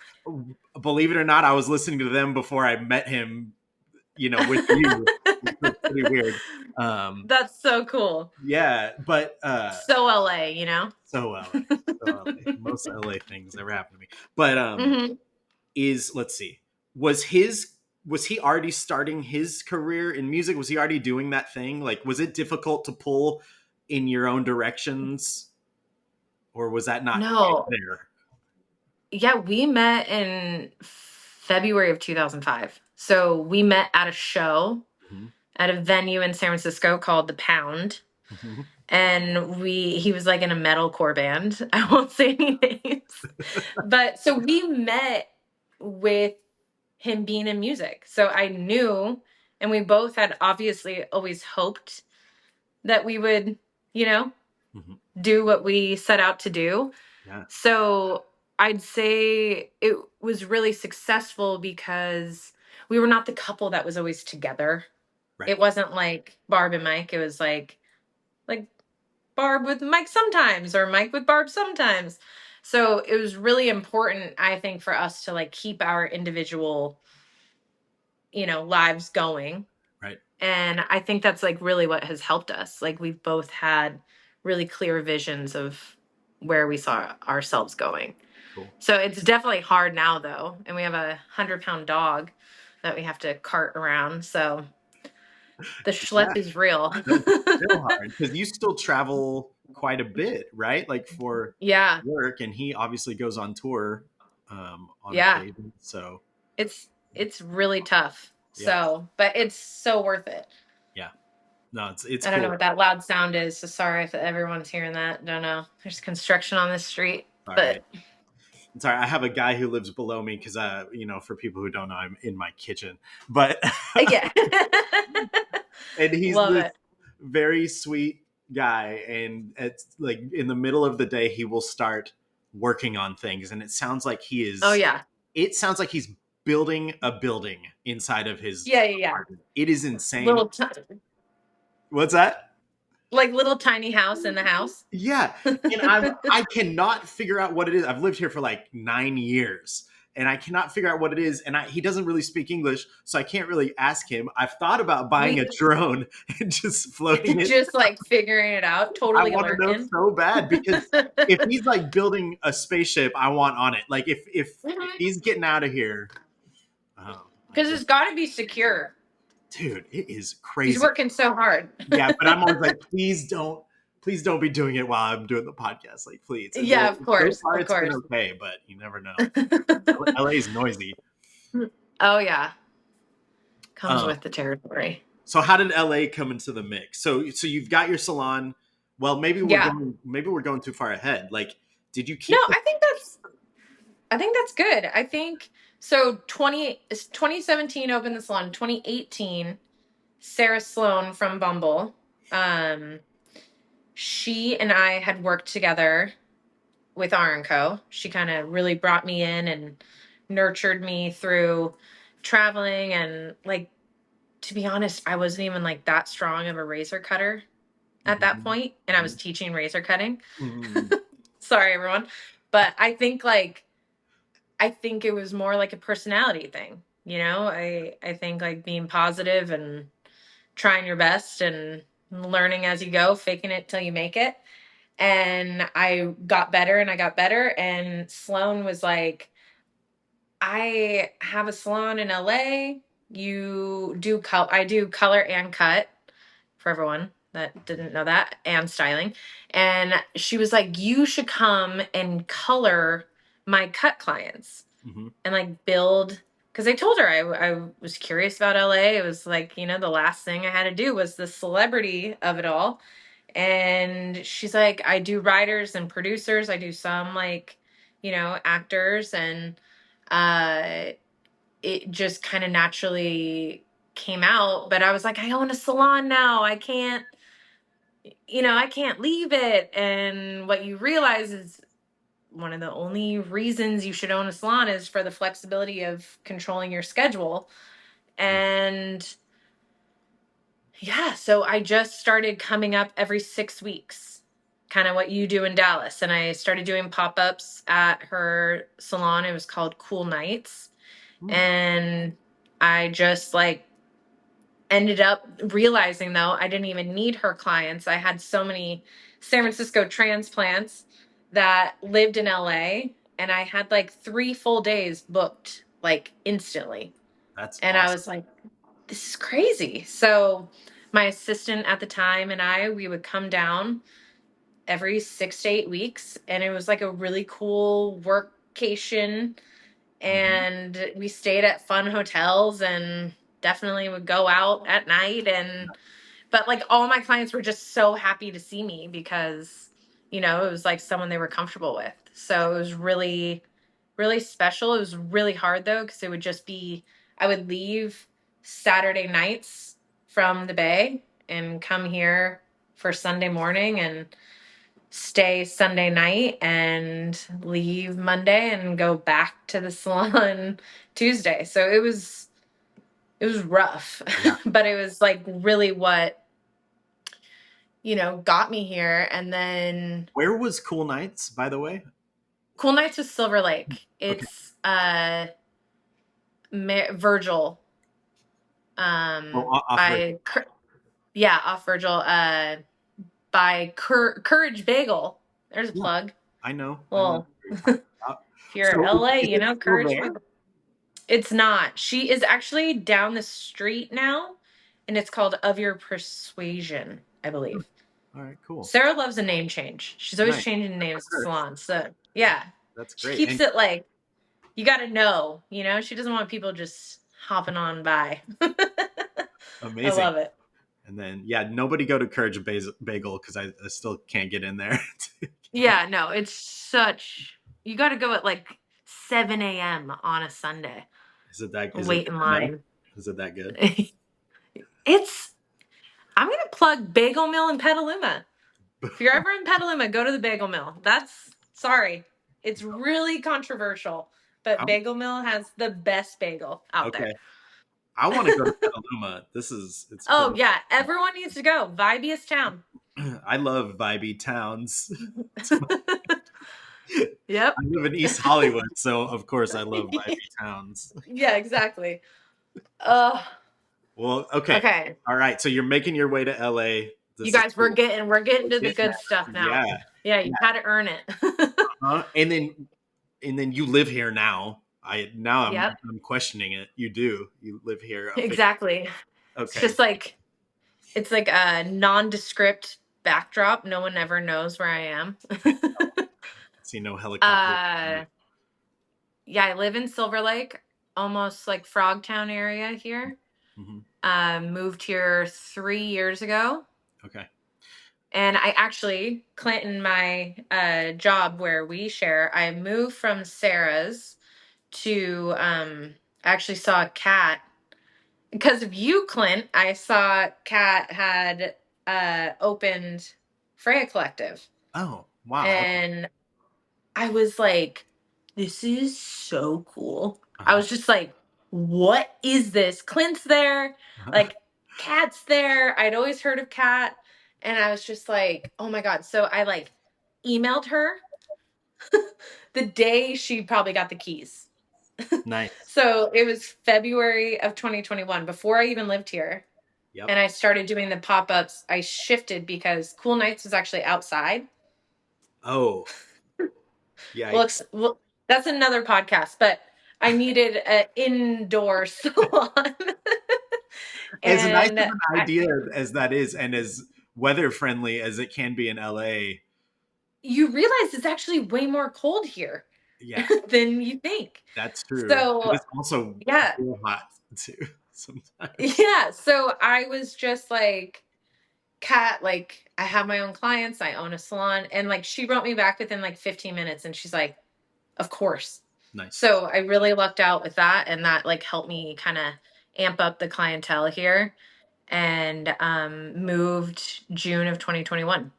believe it or not, I was listening to them before I met him. With you, it's pretty weird. That's so cool. Yeah, but So LA, you know? so LA, so LA, most LA things ever happened to me. But Hmm. let's see, was he already starting his career in music? Was he already doing that thing? Like, was it difficult to pull in your own directions, or was that not quite No. there? Yeah, we met in February of 2005. So we met at a show Mhm, at a venue in San Francisco called The Pound. mhm, And he was like in a metalcore band. I won't say any names. But so we met with him being in music. So I knew, and we both had obviously always hoped that we would, you know, mhm. do what we set out to do. Yeah, So I'd say it was really successful because we were not the couple that was always together. right, It wasn't like Barb and Mike. It was like Barb with Mike sometimes or Mike with Barb sometimes. So it was really important, I think, for us to like keep our individual, lives going. right, And I think that's like really what has helped us. Like we've both had really clear visions of where we saw ourselves going. cool. So it's definitely hard now though. And we have 100-pound dog that we have to cart around. So the Yeah, schlep is real. that's still hard because you still travel quite a bit, right? Like for Yeah. work, and he obviously goes on tour on Yeah. occasion. So It's really tough. yeah, So, but it's so worth it. yeah, no, it's I don't know cool. what that loud sound is. So sorry if everyone's hearing that. Don't know. There's construction on this street, Sorry, but sorry. I have a guy who lives below me because for people who don't know, I'm in my kitchen, but yeah. and he's Love this it. very sweet guy, and it's like in the middle of the day he will start working on things, and Oh yeah. it sounds like he's building a building inside of his Yeah, yeah, yeah. apartment. It is insane. Little What's that? like little tiny house in the house. Yeah, and I cannot figure out what it is. I've lived here for like 9 years, and I cannot figure out what it is. And he doesn't really speak English, so I can't really ask him. I've thought about buying a We drone and just floating it. just like figuring it out, I totally want to know lurking. so bad because if he's like building a spaceship, I want on it. Like if he's getting out of here, oh my Because god, it's got to be secure. dude, it is He's crazy. working so hard. Yeah, but I'm always like, please don't be doing it while I'm doing the podcast. Like, please. And Yeah, of so course, far, of it's been course. okay, but you never know. LA is noisy. Oh yeah, comes Um, with the territory. so how did LA come into the mix? So you've got your salon. Well, Yeah. maybe we're going too far ahead. Like, did you No, keep the I think that's good. I think so 2017 opened the salon. 2018, Sarah Sloan from Bumble. Um she and I had worked together with R&Co. She kind of really brought me in and nurtured me through traveling and like to be honest, I wasn't even like that strong of a razor cutter at that Mhm, point and I was teaching razor cutting. mhm, Sorry everyone. But I think it was more like a personality thing. I think like being positive and trying your best and learning as you go, faking it till you make it. And I got better and I got better. And Sloan was like, I have a salon in LA. I do color and cut for everyone that didn't know that, and styling. And she was like, you should come and color my cut clients mhm, and like build. Because I told her I was curious about LA. It was like, the last thing I had to do was the celebrity of it all. And she's like, I do writers and producers. I do some like, actors. And uh, it just kind of naturally came out. But I was like, I own a salon now. I can't leave it. And what you realize is one of the only reasons you should own a salon is for the flexibility of controlling your schedule. And yeah, so I just started coming up every 6 weeks, kind of what you do in Dallas. And I started doing pop ups at her salon. It was called Cool Nights. Hmm. And I just like ended up realizing, though, I didn't even need her clients. I had so many San Francisco transplants that lived in LA, and I had like 3 full days booked like instantly. That's And I awesome. was like, this is crazy. So my assistant at the time and we would come down every 6 to 8 weeks, and it was like a really cool workcation. Hmm. And we stayed at fun hotels and definitely would go out at night. And but like all my clients were just so happy to see me because it was like someone they were comfortable with. So it was really, really special. It was really hard though, because it would just be, I would leave Saturday nights from the Bay and come here for Sunday morning and stay Sunday night and leave Monday and go back to the salon Tuesday. So it was rough. Yeah. But it was like really what got me here. And then Where was Cool Nights, by the way? Cool Nights with Silver Lake. Okay. It's Virgil, Oh, off Rick. by yeah, off Virgil, by Courage Bagel. There's a Yeah, plug. I know. I know Well, what you're talking if about. you're So LA, is it still Courage there? Bagel. It's not. She is actually down the street now, and it's called Of Your Persuasion, I Hmm. believe. All right, cool. Sarah loves a name change. She's always Nice. changing Good for names of her. salons. So yeah, That's she great. keeps And it like you got to know. She doesn't want people just hopping on by. I amazing. love it. And then, yeah, nobody go to Courage Bagel because I still can't get in there. Yeah, no, it's such. You got to go at like 7 a.m. on a Sunday. Is it Wait in good enough? line. Is it that good? It's. I'm gonna plug Bagel Mill in Petaluma. If you're ever in Petaluma, go to the Bagel Mill. Sorry. It's really controversial, but I, Bagel Mill has the best bagel out there. okay. I want to go to Petaluma. It's Oh, pretty. yeah. Everyone needs to go. Vibiest town. I love vibey towns. Yep. I live in East Hollywood, so of course I love vibey towns. Yeah, exactly. Uh, Well, okay. okay. All right. So you're making your way to LA. You This is guys, we're cool. getting to the Getting good stuff there. now. Yeah. Yeah, you Yeah. had to earn it. And then you live here now. Yep, I'm questioning it. You do. You live here officially. exactly. It's Okay. just like it's like a nondescript backdrop. No one ever knows where I am. See no helicopter. uh Yeah, I live in Silver Lake, almost like Frogtown area here. Hmm. Moved here 3 years ago. Okay. And I actually, Clint and my job where we share, I moved from Sarah's to, I actually saw Kat. Because of you, Clint, I saw Kat had opened Freya Collective. Oh, wow. Okay. And I was like, this is so cool. I Uh-huh. was just like, what is this? Clint's there, Uh-huh. like Kat's there. I'd always heard of Kat. And I was just like, oh my God. So I like emailed her the day she probably got the keys. Nice. So it was February of 2021 before I even lived here. Yep. And I started doing the pop ups. I shifted because Cool Nights was actually outside. Oh, Well, yikes. well, that's another podcast, but I needed an indoor salon. As nice And of an idea as that is, and as weather friendly as it can be in LA, you realize it's actually way more cold here yeah, than you think. that's true. But So, it's also yeah, real hot too sometimes. yeah. So I was just like, Kat, like, I have my own clients, I own a salon. And like, she wrote me back within like 15 minutes and she's like, of course. Nice. So I really lucked out with that, and that like helped me kind of amp up the clientele here. And moved June of 2021.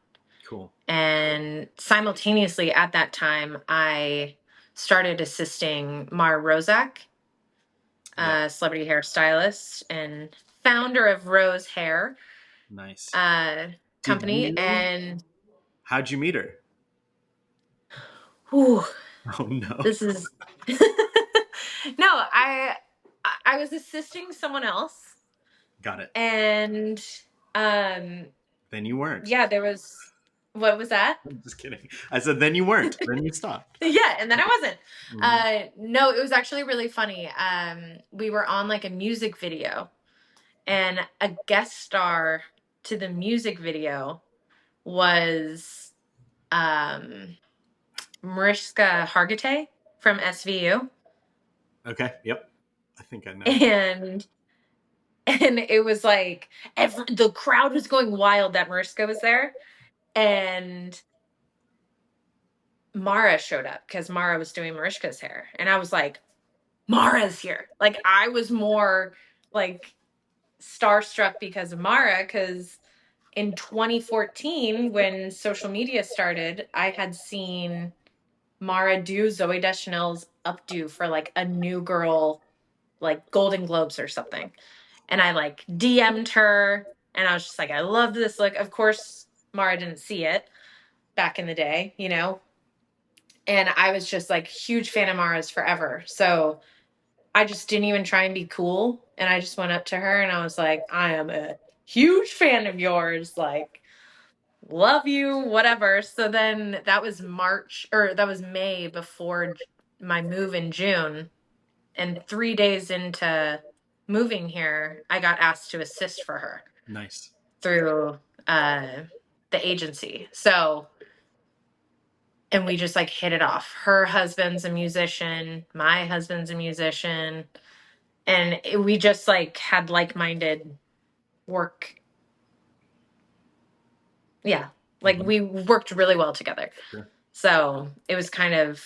Cool. And simultaneously at that time, I started assisting Mara Rozak, Yeah. a celebrity hairstylist and founder of Rose Hair Nice. uh, Did company. you? And How'd you meet her? whew, Oh no. this is no, I was assisting someone else, Got it. and um, Then you weren't. yeah, there was what was that? I'm just kidding. I said then you weren't. Then you stopped. Yeah, and then I wasn't. Mhm. No, it was actually really funny. We were on like a music video, and a guest star to the music video was um Mariska Hargitay from SVU. Okay. Yep. I think I know. And it was like the crowd was going wild that Mariska was there, and Mara showed up because Mara was doing Mariska's hair, and I was like, Mara's here. Like I was more like starstruck because of Mara, because in 2014 when social media started, I had seen Mara do Zoe Deschanel's updo for like a New Girl like Golden Globes or something. And I like DM'd her, and I was just like, I love this look. Of course, Mara didn't see it back in the day, you know? And I was just like huge fan of Mara's forever. So I just didn't even try and be cool. And I just went up to her and I was like, I am a huge fan of yours. Like, love you, whatever. So then that was March, or that was May before my move in June. And 3 days into moving here, I got asked to assist for her Nice. through uh, the agency. So, and we just like hit it off. Her husband's a musician, my husband's a musician, and we just like had like-minded work. Yeah, like Mhm. we worked really well together. Sure. So it was kind of,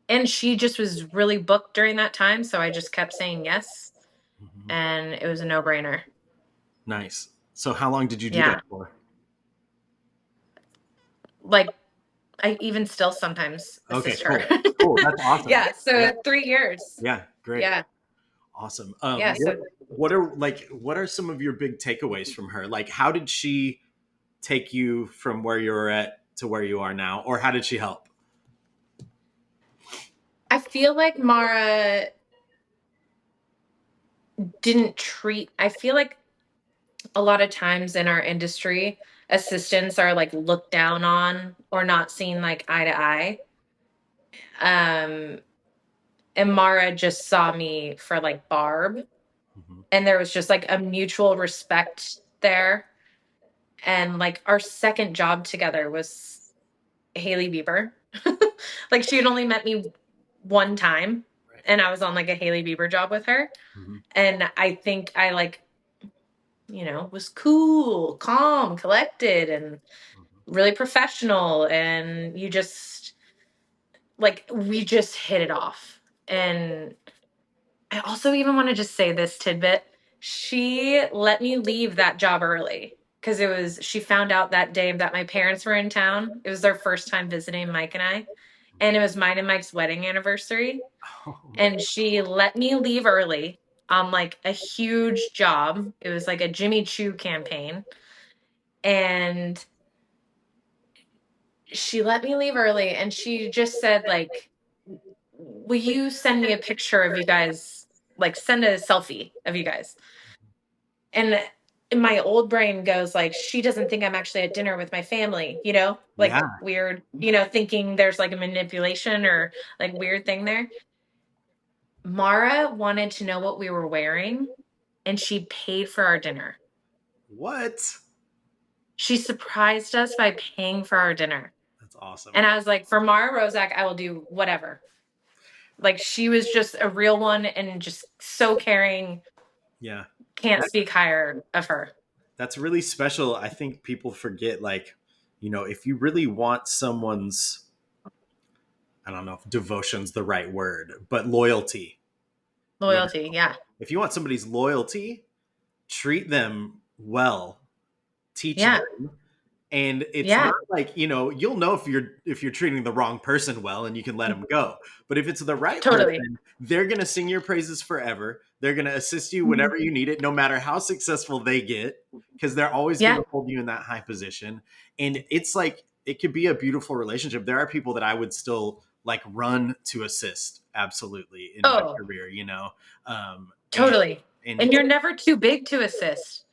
and she just was really booked during that time, so I just kept saying yes, Mhm. and it was a no-brainer. Nice. So how long did you do that Yeah, for? like I even still sometimes Okay. assist her. Cool. Cool. That's awesome. Yeah, Yeah. so 3 years. Yeah. Great. Yeah, Awesome. yeah. So What are some of your big takeaways from her? Like, how did she take you from where you were at to where you are now, or how did she help? I feel like Mara didn't treat. I feel like a lot of times in our industry, assistants are like looked down on or not seen like eye to eye. Um, and Mara just saw me for like Barb, Hmm. and there was just like a mutual respect there. And like our second job together was Haley Bieber. Like she had only met me one time, Right. and I was on like a Haley Bieber job with her. Hmm. And I think I like, you know, was cool, calm, collected, and Hmm. really professional. And you just like, we just hit it off. And I also even want to just say this tidbit. She let me leave that job early because she found out that day that my parents were in town. It was their first time visiting Mike and I. And it was mine and Mike's wedding anniversary. Oh man. And she let me leave early on like a huge job. It was like a Jimmy Choo campaign. And she let me leave early and she just said, like, will you send me a picture of you guys? Like, send a selfie of you guys. And my old brain goes like, she doesn't think I'm actually at dinner with my family, you know, like Yeah. weird, you know, thinking there's like a manipulation or like weird thing there. Mara wanted to know what we were wearing, and she paid for our dinner. What? She surprised us by paying for our dinner. That's awesome. And I was like, for Mara Rozak, I will do whatever. Like she was just a real one and just so caring. Yeah. Can't That, speak higher of her. that's really special. I think people forget, like, if you really want someone's, I don't know if devotion's the right word, but loyalty. You know, Loyalty. Yeah. if you want somebody's loyalty, treat them well, teach Yeah. them, and it's Yeah. not like, you'll know if you're treating the wrong person well, and you can let them go. But if it's the right Totally. person, they're going to sing your praises forever. They're going to assist you Mhm. whenever you need it, no matter how successful they get, because they're always going Yeah. to hold you in that high position. And it's like, it could be a beautiful relationship. There are people that I would still like run to assist, absolutely, in my Oh, career, um and totally. and And you're never too big to assist.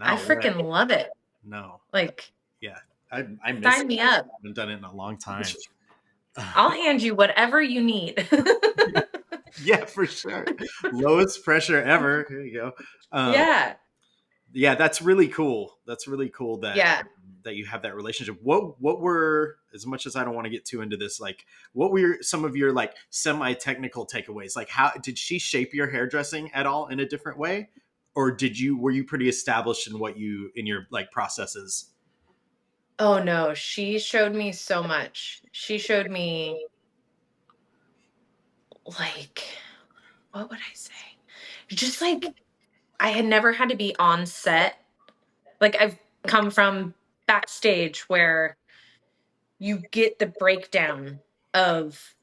I no, right. freaking love it. No, Like, yeah, I miss sign it. me I up. haven't done it in a long time. I'll hand you whatever you need. Yeah, for sure. Lowest pressure ever. Here you go. Um, Yeah. yeah, that's really cool. That's really cool Yeah. that you have that relationship. What were, as much as I don't want to get too into this, like what were some of your like semi-technical takeaways? Like how did she shape your hairdressing at all in a different way? Or were you pretty established in in your like processes? Oh no, she showed me so much. She showed me like what would I say? Just like I had never had to be on set. Like I've come from backstage where you get the breakdown of,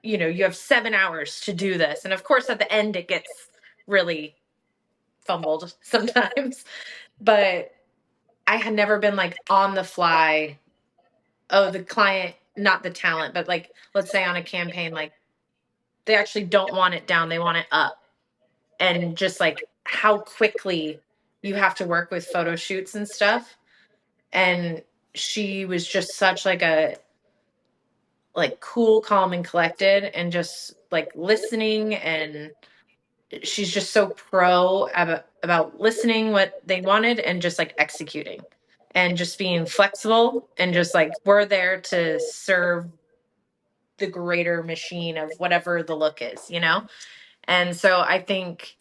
you have 7 hours to do this. And of course, at the end, it gets really fumbled sometimes. But I had never been like on the fly. Oh, the client, not the talent, but like, let's say on a campaign, like they actually don't want it down, they want it up. And just like how quickly you have to work with photo shoots and stuff. And she was just such like cool, calm, and collected, and just like listening. And she's just so pro about listening what they wanted and just like executing and just being flexible and just like we're there to serve the greater machine of whatever the look is. And so I think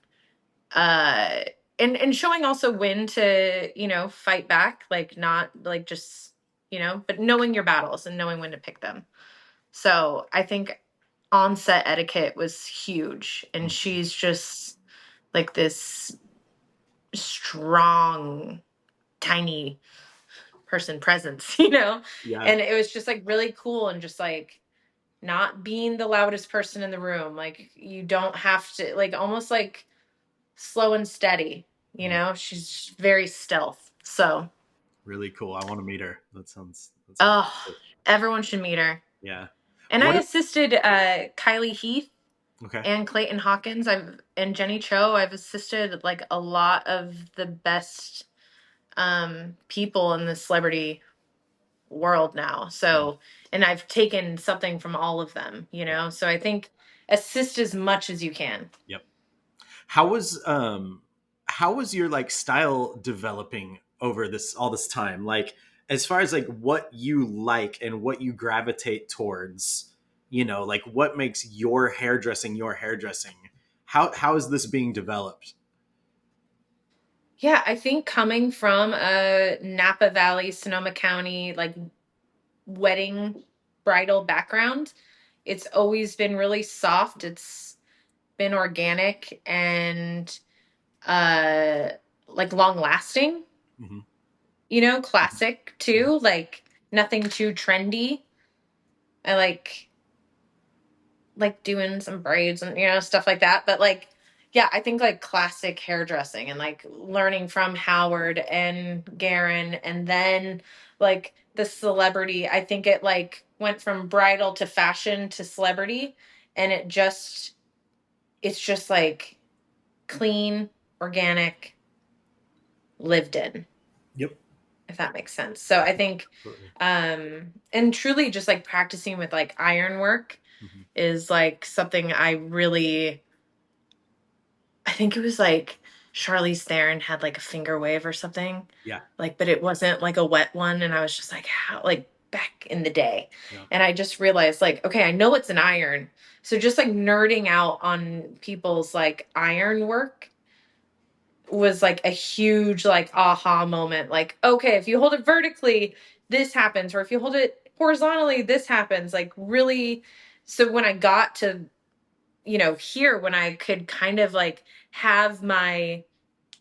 uh and showing also when to fight back, like not like just but knowing your battles and knowing when to pick them. So I think on-set etiquette was huge, and Mm. she's just like this strong, tiny person presence, Yeah, and it was just like really cool, and just like not being the loudest person in the room. Like you don't have to, like almost like slow and steady, mm, she's very stealth. So, really cool. I want to meet her. That sounds oh, cool. everyone should meet her. Yeah. And I What? assisted Kylie Heath Okay. and Clayton Hawkins. And Jenny Cho. I've assisted like a lot of the best people in the celebrity world now. Yeah. So, and I've taken something from all of them, Yeah. So I think assist as much as you can. Yep. How was how was your like style developing over this all this time? Like as far as like what you like and what you gravitate towards, like what makes your hairdressing? How is this being developed? Yeah, I think coming from a Napa Valley, Sonoma County, like wedding bridal background, it's always been really soft. It's been organic and uh like long lasting, Hmm. classic too, like nothing too trendy. I like doing some braids and stuff like that, but like yeah, I think like classic hairdressing and like learning from Howard and Garen, and then like the celebrity, I think it like went from bridal to fashion to celebrity, and it's just like clean, organic, lived in, Yep. if that makes sense. So I think Absolutely. and truly just like practicing with like iron work Hmm. is like something I think it was like Charlize Theron had like a finger wave or something. Yeah. Like, but it wasn't like a wet one. And I was just like, how, like back in the day. Yeah. And I just realized, like, okay, I know it's an iron. So just like nerding out on people's like iron work was like a huge like aha moment. Like, okay, if you hold it vertically, this happens. Or if you hold it horizontally, this happens. Like, really So when I got to, here, when I could kind of like have my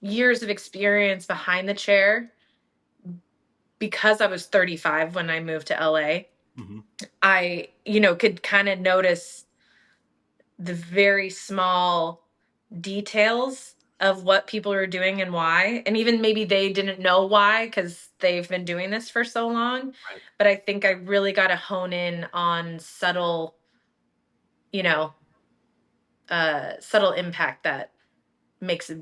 years of experience behind the chair, because I was 35 when I moved to LA, Hmm. I, could kind of notice the very small details of what people are doing and why. And even maybe they didn't know why because they've been doing this for so long. Right. But I think I really got to hone in on you know, subtle impact that makes a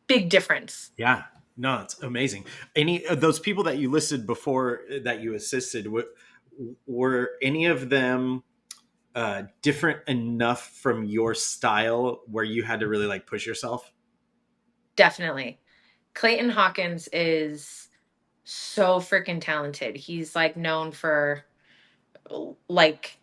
big difference. Yeah. No, it's amazing. Any of those people that you listed before that you assisted, were any of them different enough from your style where you had to really like push yourself? Definitely. Clayton Hawkins is so freaking talented. He's like known for like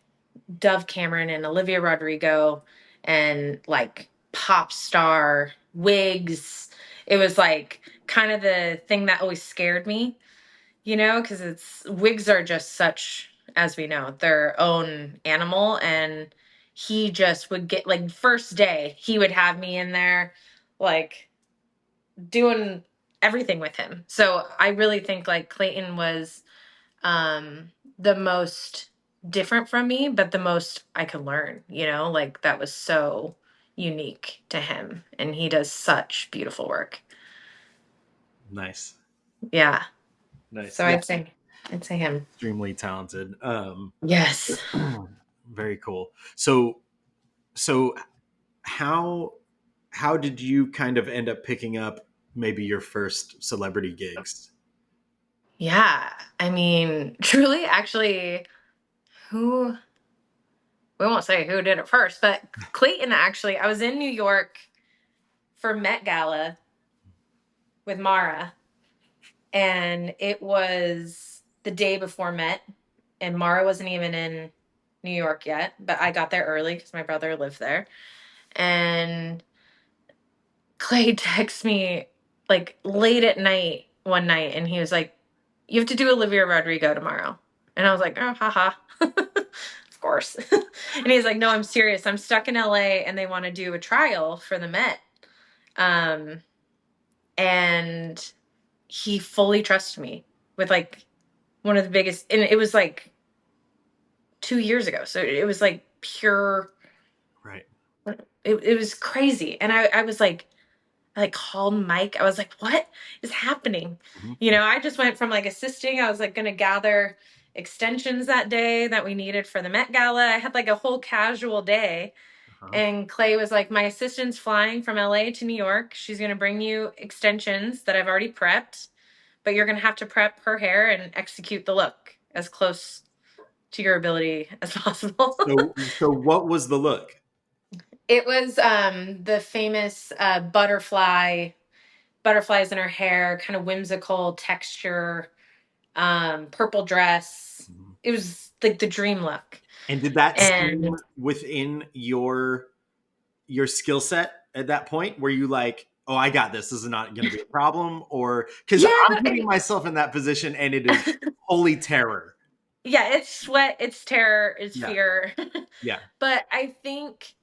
Dove Cameron and Olivia Rodrigo and like pop star wigs. It was like kind of the thing that always scared me, because it's wigs are just such, as we know, their own animal. And he just would get like first day, he would have me in there like doing everything with him. So I really think like Clayton was the most different from me, but the most I could learn, like that was so unique to him. And he does such beautiful work. Nice. Yeah. Nice. So Yeah. I'd say him. Extremely talented. Yes. Very cool. So how how did you kind of end up picking up maybe your first celebrity gigs? Yeah. I mean, truly, actually, who, we won't say who did it first, but Clayton actually, I was in New York for Met Gala with Mara, and it was the day before Met, and Mara wasn't even in New York yet, but I got there early because my brother lived there. And Clay texts me like late at night one night, and he was like, "You have to do Olivia Rodrigo tomorrow." And I was like, "Oh, haha." Of course. And he's like, "No, I'm serious. I'm stuck in LA and they want to do a trial for the Met." Um, and he fully trusted me with like one of the biggest, and it was like 2 years ago. So it was like pure, Right. it was crazy. And I was like, I like called Mike. I was like, what is happening? Hmm. I just went from like assisting. I was like going to gather extensions that day that we needed for the Met Gala. I had like a whole casual day. Uh-huh. And Clay was like, my assistant's flying from LA to New York. She's going to bring you extensions that I've already prepped, but you're going to have to prep her hair and execute the look as close to your ability as possible. So what was the look? It was the famous butterflies in her hair, kind of whimsical texture, purple dress. Mhm. It was like the dream look. And did that seem And within your skill set at that point? Were you like, "Oh, I got this. This is not going to be a problem," or because yeah, I'm putting myself in that position and it is holy terror. yeah, it's sweat, it's terror, it's Yeah. fear. Yeah. But I think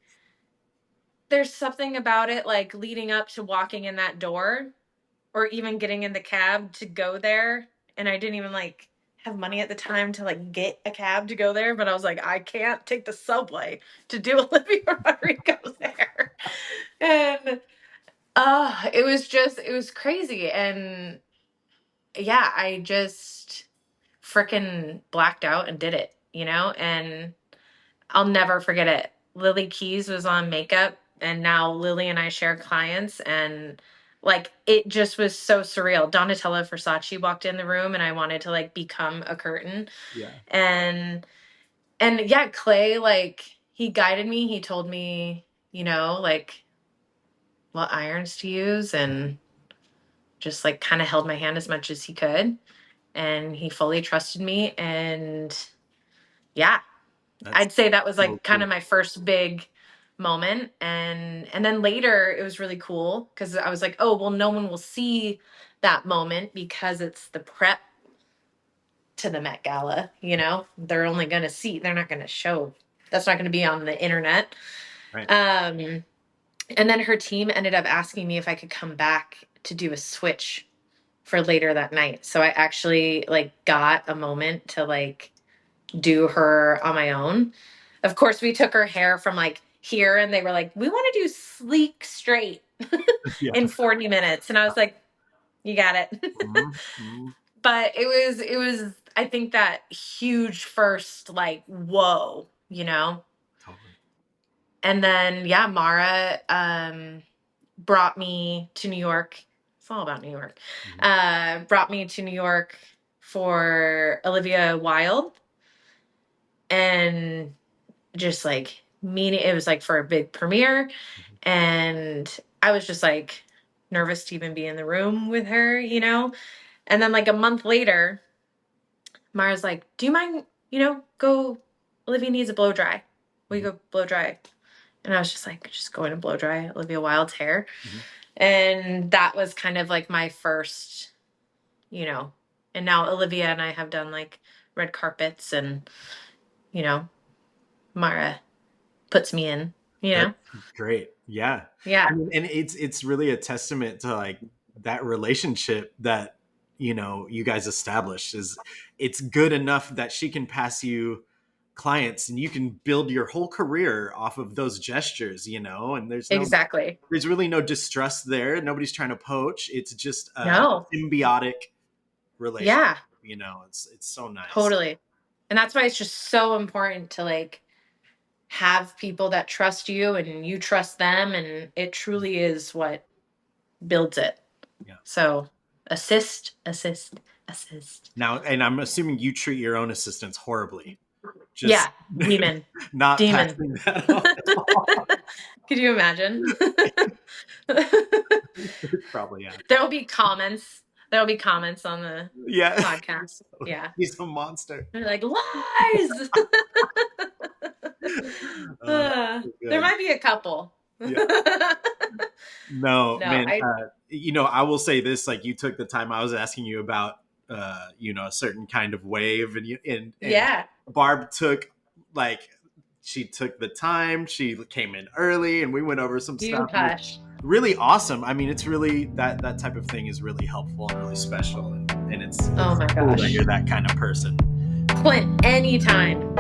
there's something about it, like leading up to walking in that door or even getting in the cab to go there. And I didn't even like have money at the time to like get a cab to go there, but I was like, I can't take the subway to do Olivia Rodrigo there. And it was crazy. And yeah, I just freaking blacked out and did it, and I'll never forget it. Lily Keys was on makeup, and now Lily and I share clients, and like it just was so surreal. Donatella Versace walked in the room, and I wanted to like become a curtain, Yeah. and yeah, Clay, like he guided me. He told me, like what irons to use, and just like kind of held my hand as much as he could, and he fully trusted me, and yeah, That's I'd say that was so like kind cool. of my first big moment. And then later it was really cool because I was like, oh well, no one will see that moment because it's the prep to the Met Gala. They're only gonna see, they're not gonna show That's not going to be on the internet. Right. Um, and then her team ended up asking me if I could come back to do a switch for later that night. So I actually like got a moment to like do her on my own. Of course, we took her hair from like here and they were like, we want to do sleek straight Yeah. in 40 minutes. And I was like, you got it. Mhm, mhm. But it was, I think that huge first, like, whoa, you know? Totally. And then, yeah, Mara brought me to New York. It's all about New York. Mhm. Brought me to New York for Olivia Wilde. And just like meeting, it was like for a big premiere. Mhm. And I was just like nervous to even be in the room with her, you know? And then like a month later, Mara's like, do you mind, go, Olivia needs a blow dry. Will you Mhm. go blow dry? And I was just like, just going to blow dry Olivia Wilde's hair. Mhm. And that was kind of like my first, you know, and now Olivia and I have done like red carpets and, you know, Mara puts me in, you That's know? great. Yeah. Yeah, I mean, and it's really a testament to like that relationship that you guys established. Is it's good enough that she can pass you clients and you can build your whole career off of those gestures, and exactly. there's really no distrust there. Nobody's trying to poach. It's just a No. symbiotic relationship. Yeah, It's so nice. totally. And that's why it's just so important to like have people that trust you and you trust them. And it truly is what builds it. Yeah. So assist, assist, assist. Now, and I'm assuming you treat your own assistants horribly. Just Yeah, demon, not demon. passing that on. Could you imagine? Probably yeah. There will be comments. There will be comments on the Yeah. podcast. Yeah. He's a monster. They're like, lies. There Good. might be a couple. Yeah. No, No, man. I, I will say this: like, you took the time. I was asking you about, a certain kind of wave, and yeah. Barb took like she took the time. She came in early, and we went over some You stuff. It was hush. really awesome. I mean, it's really that type of thing is really helpful and really special, and it's Oh my cool that gosh. you're that kind of person. Clint, anytime.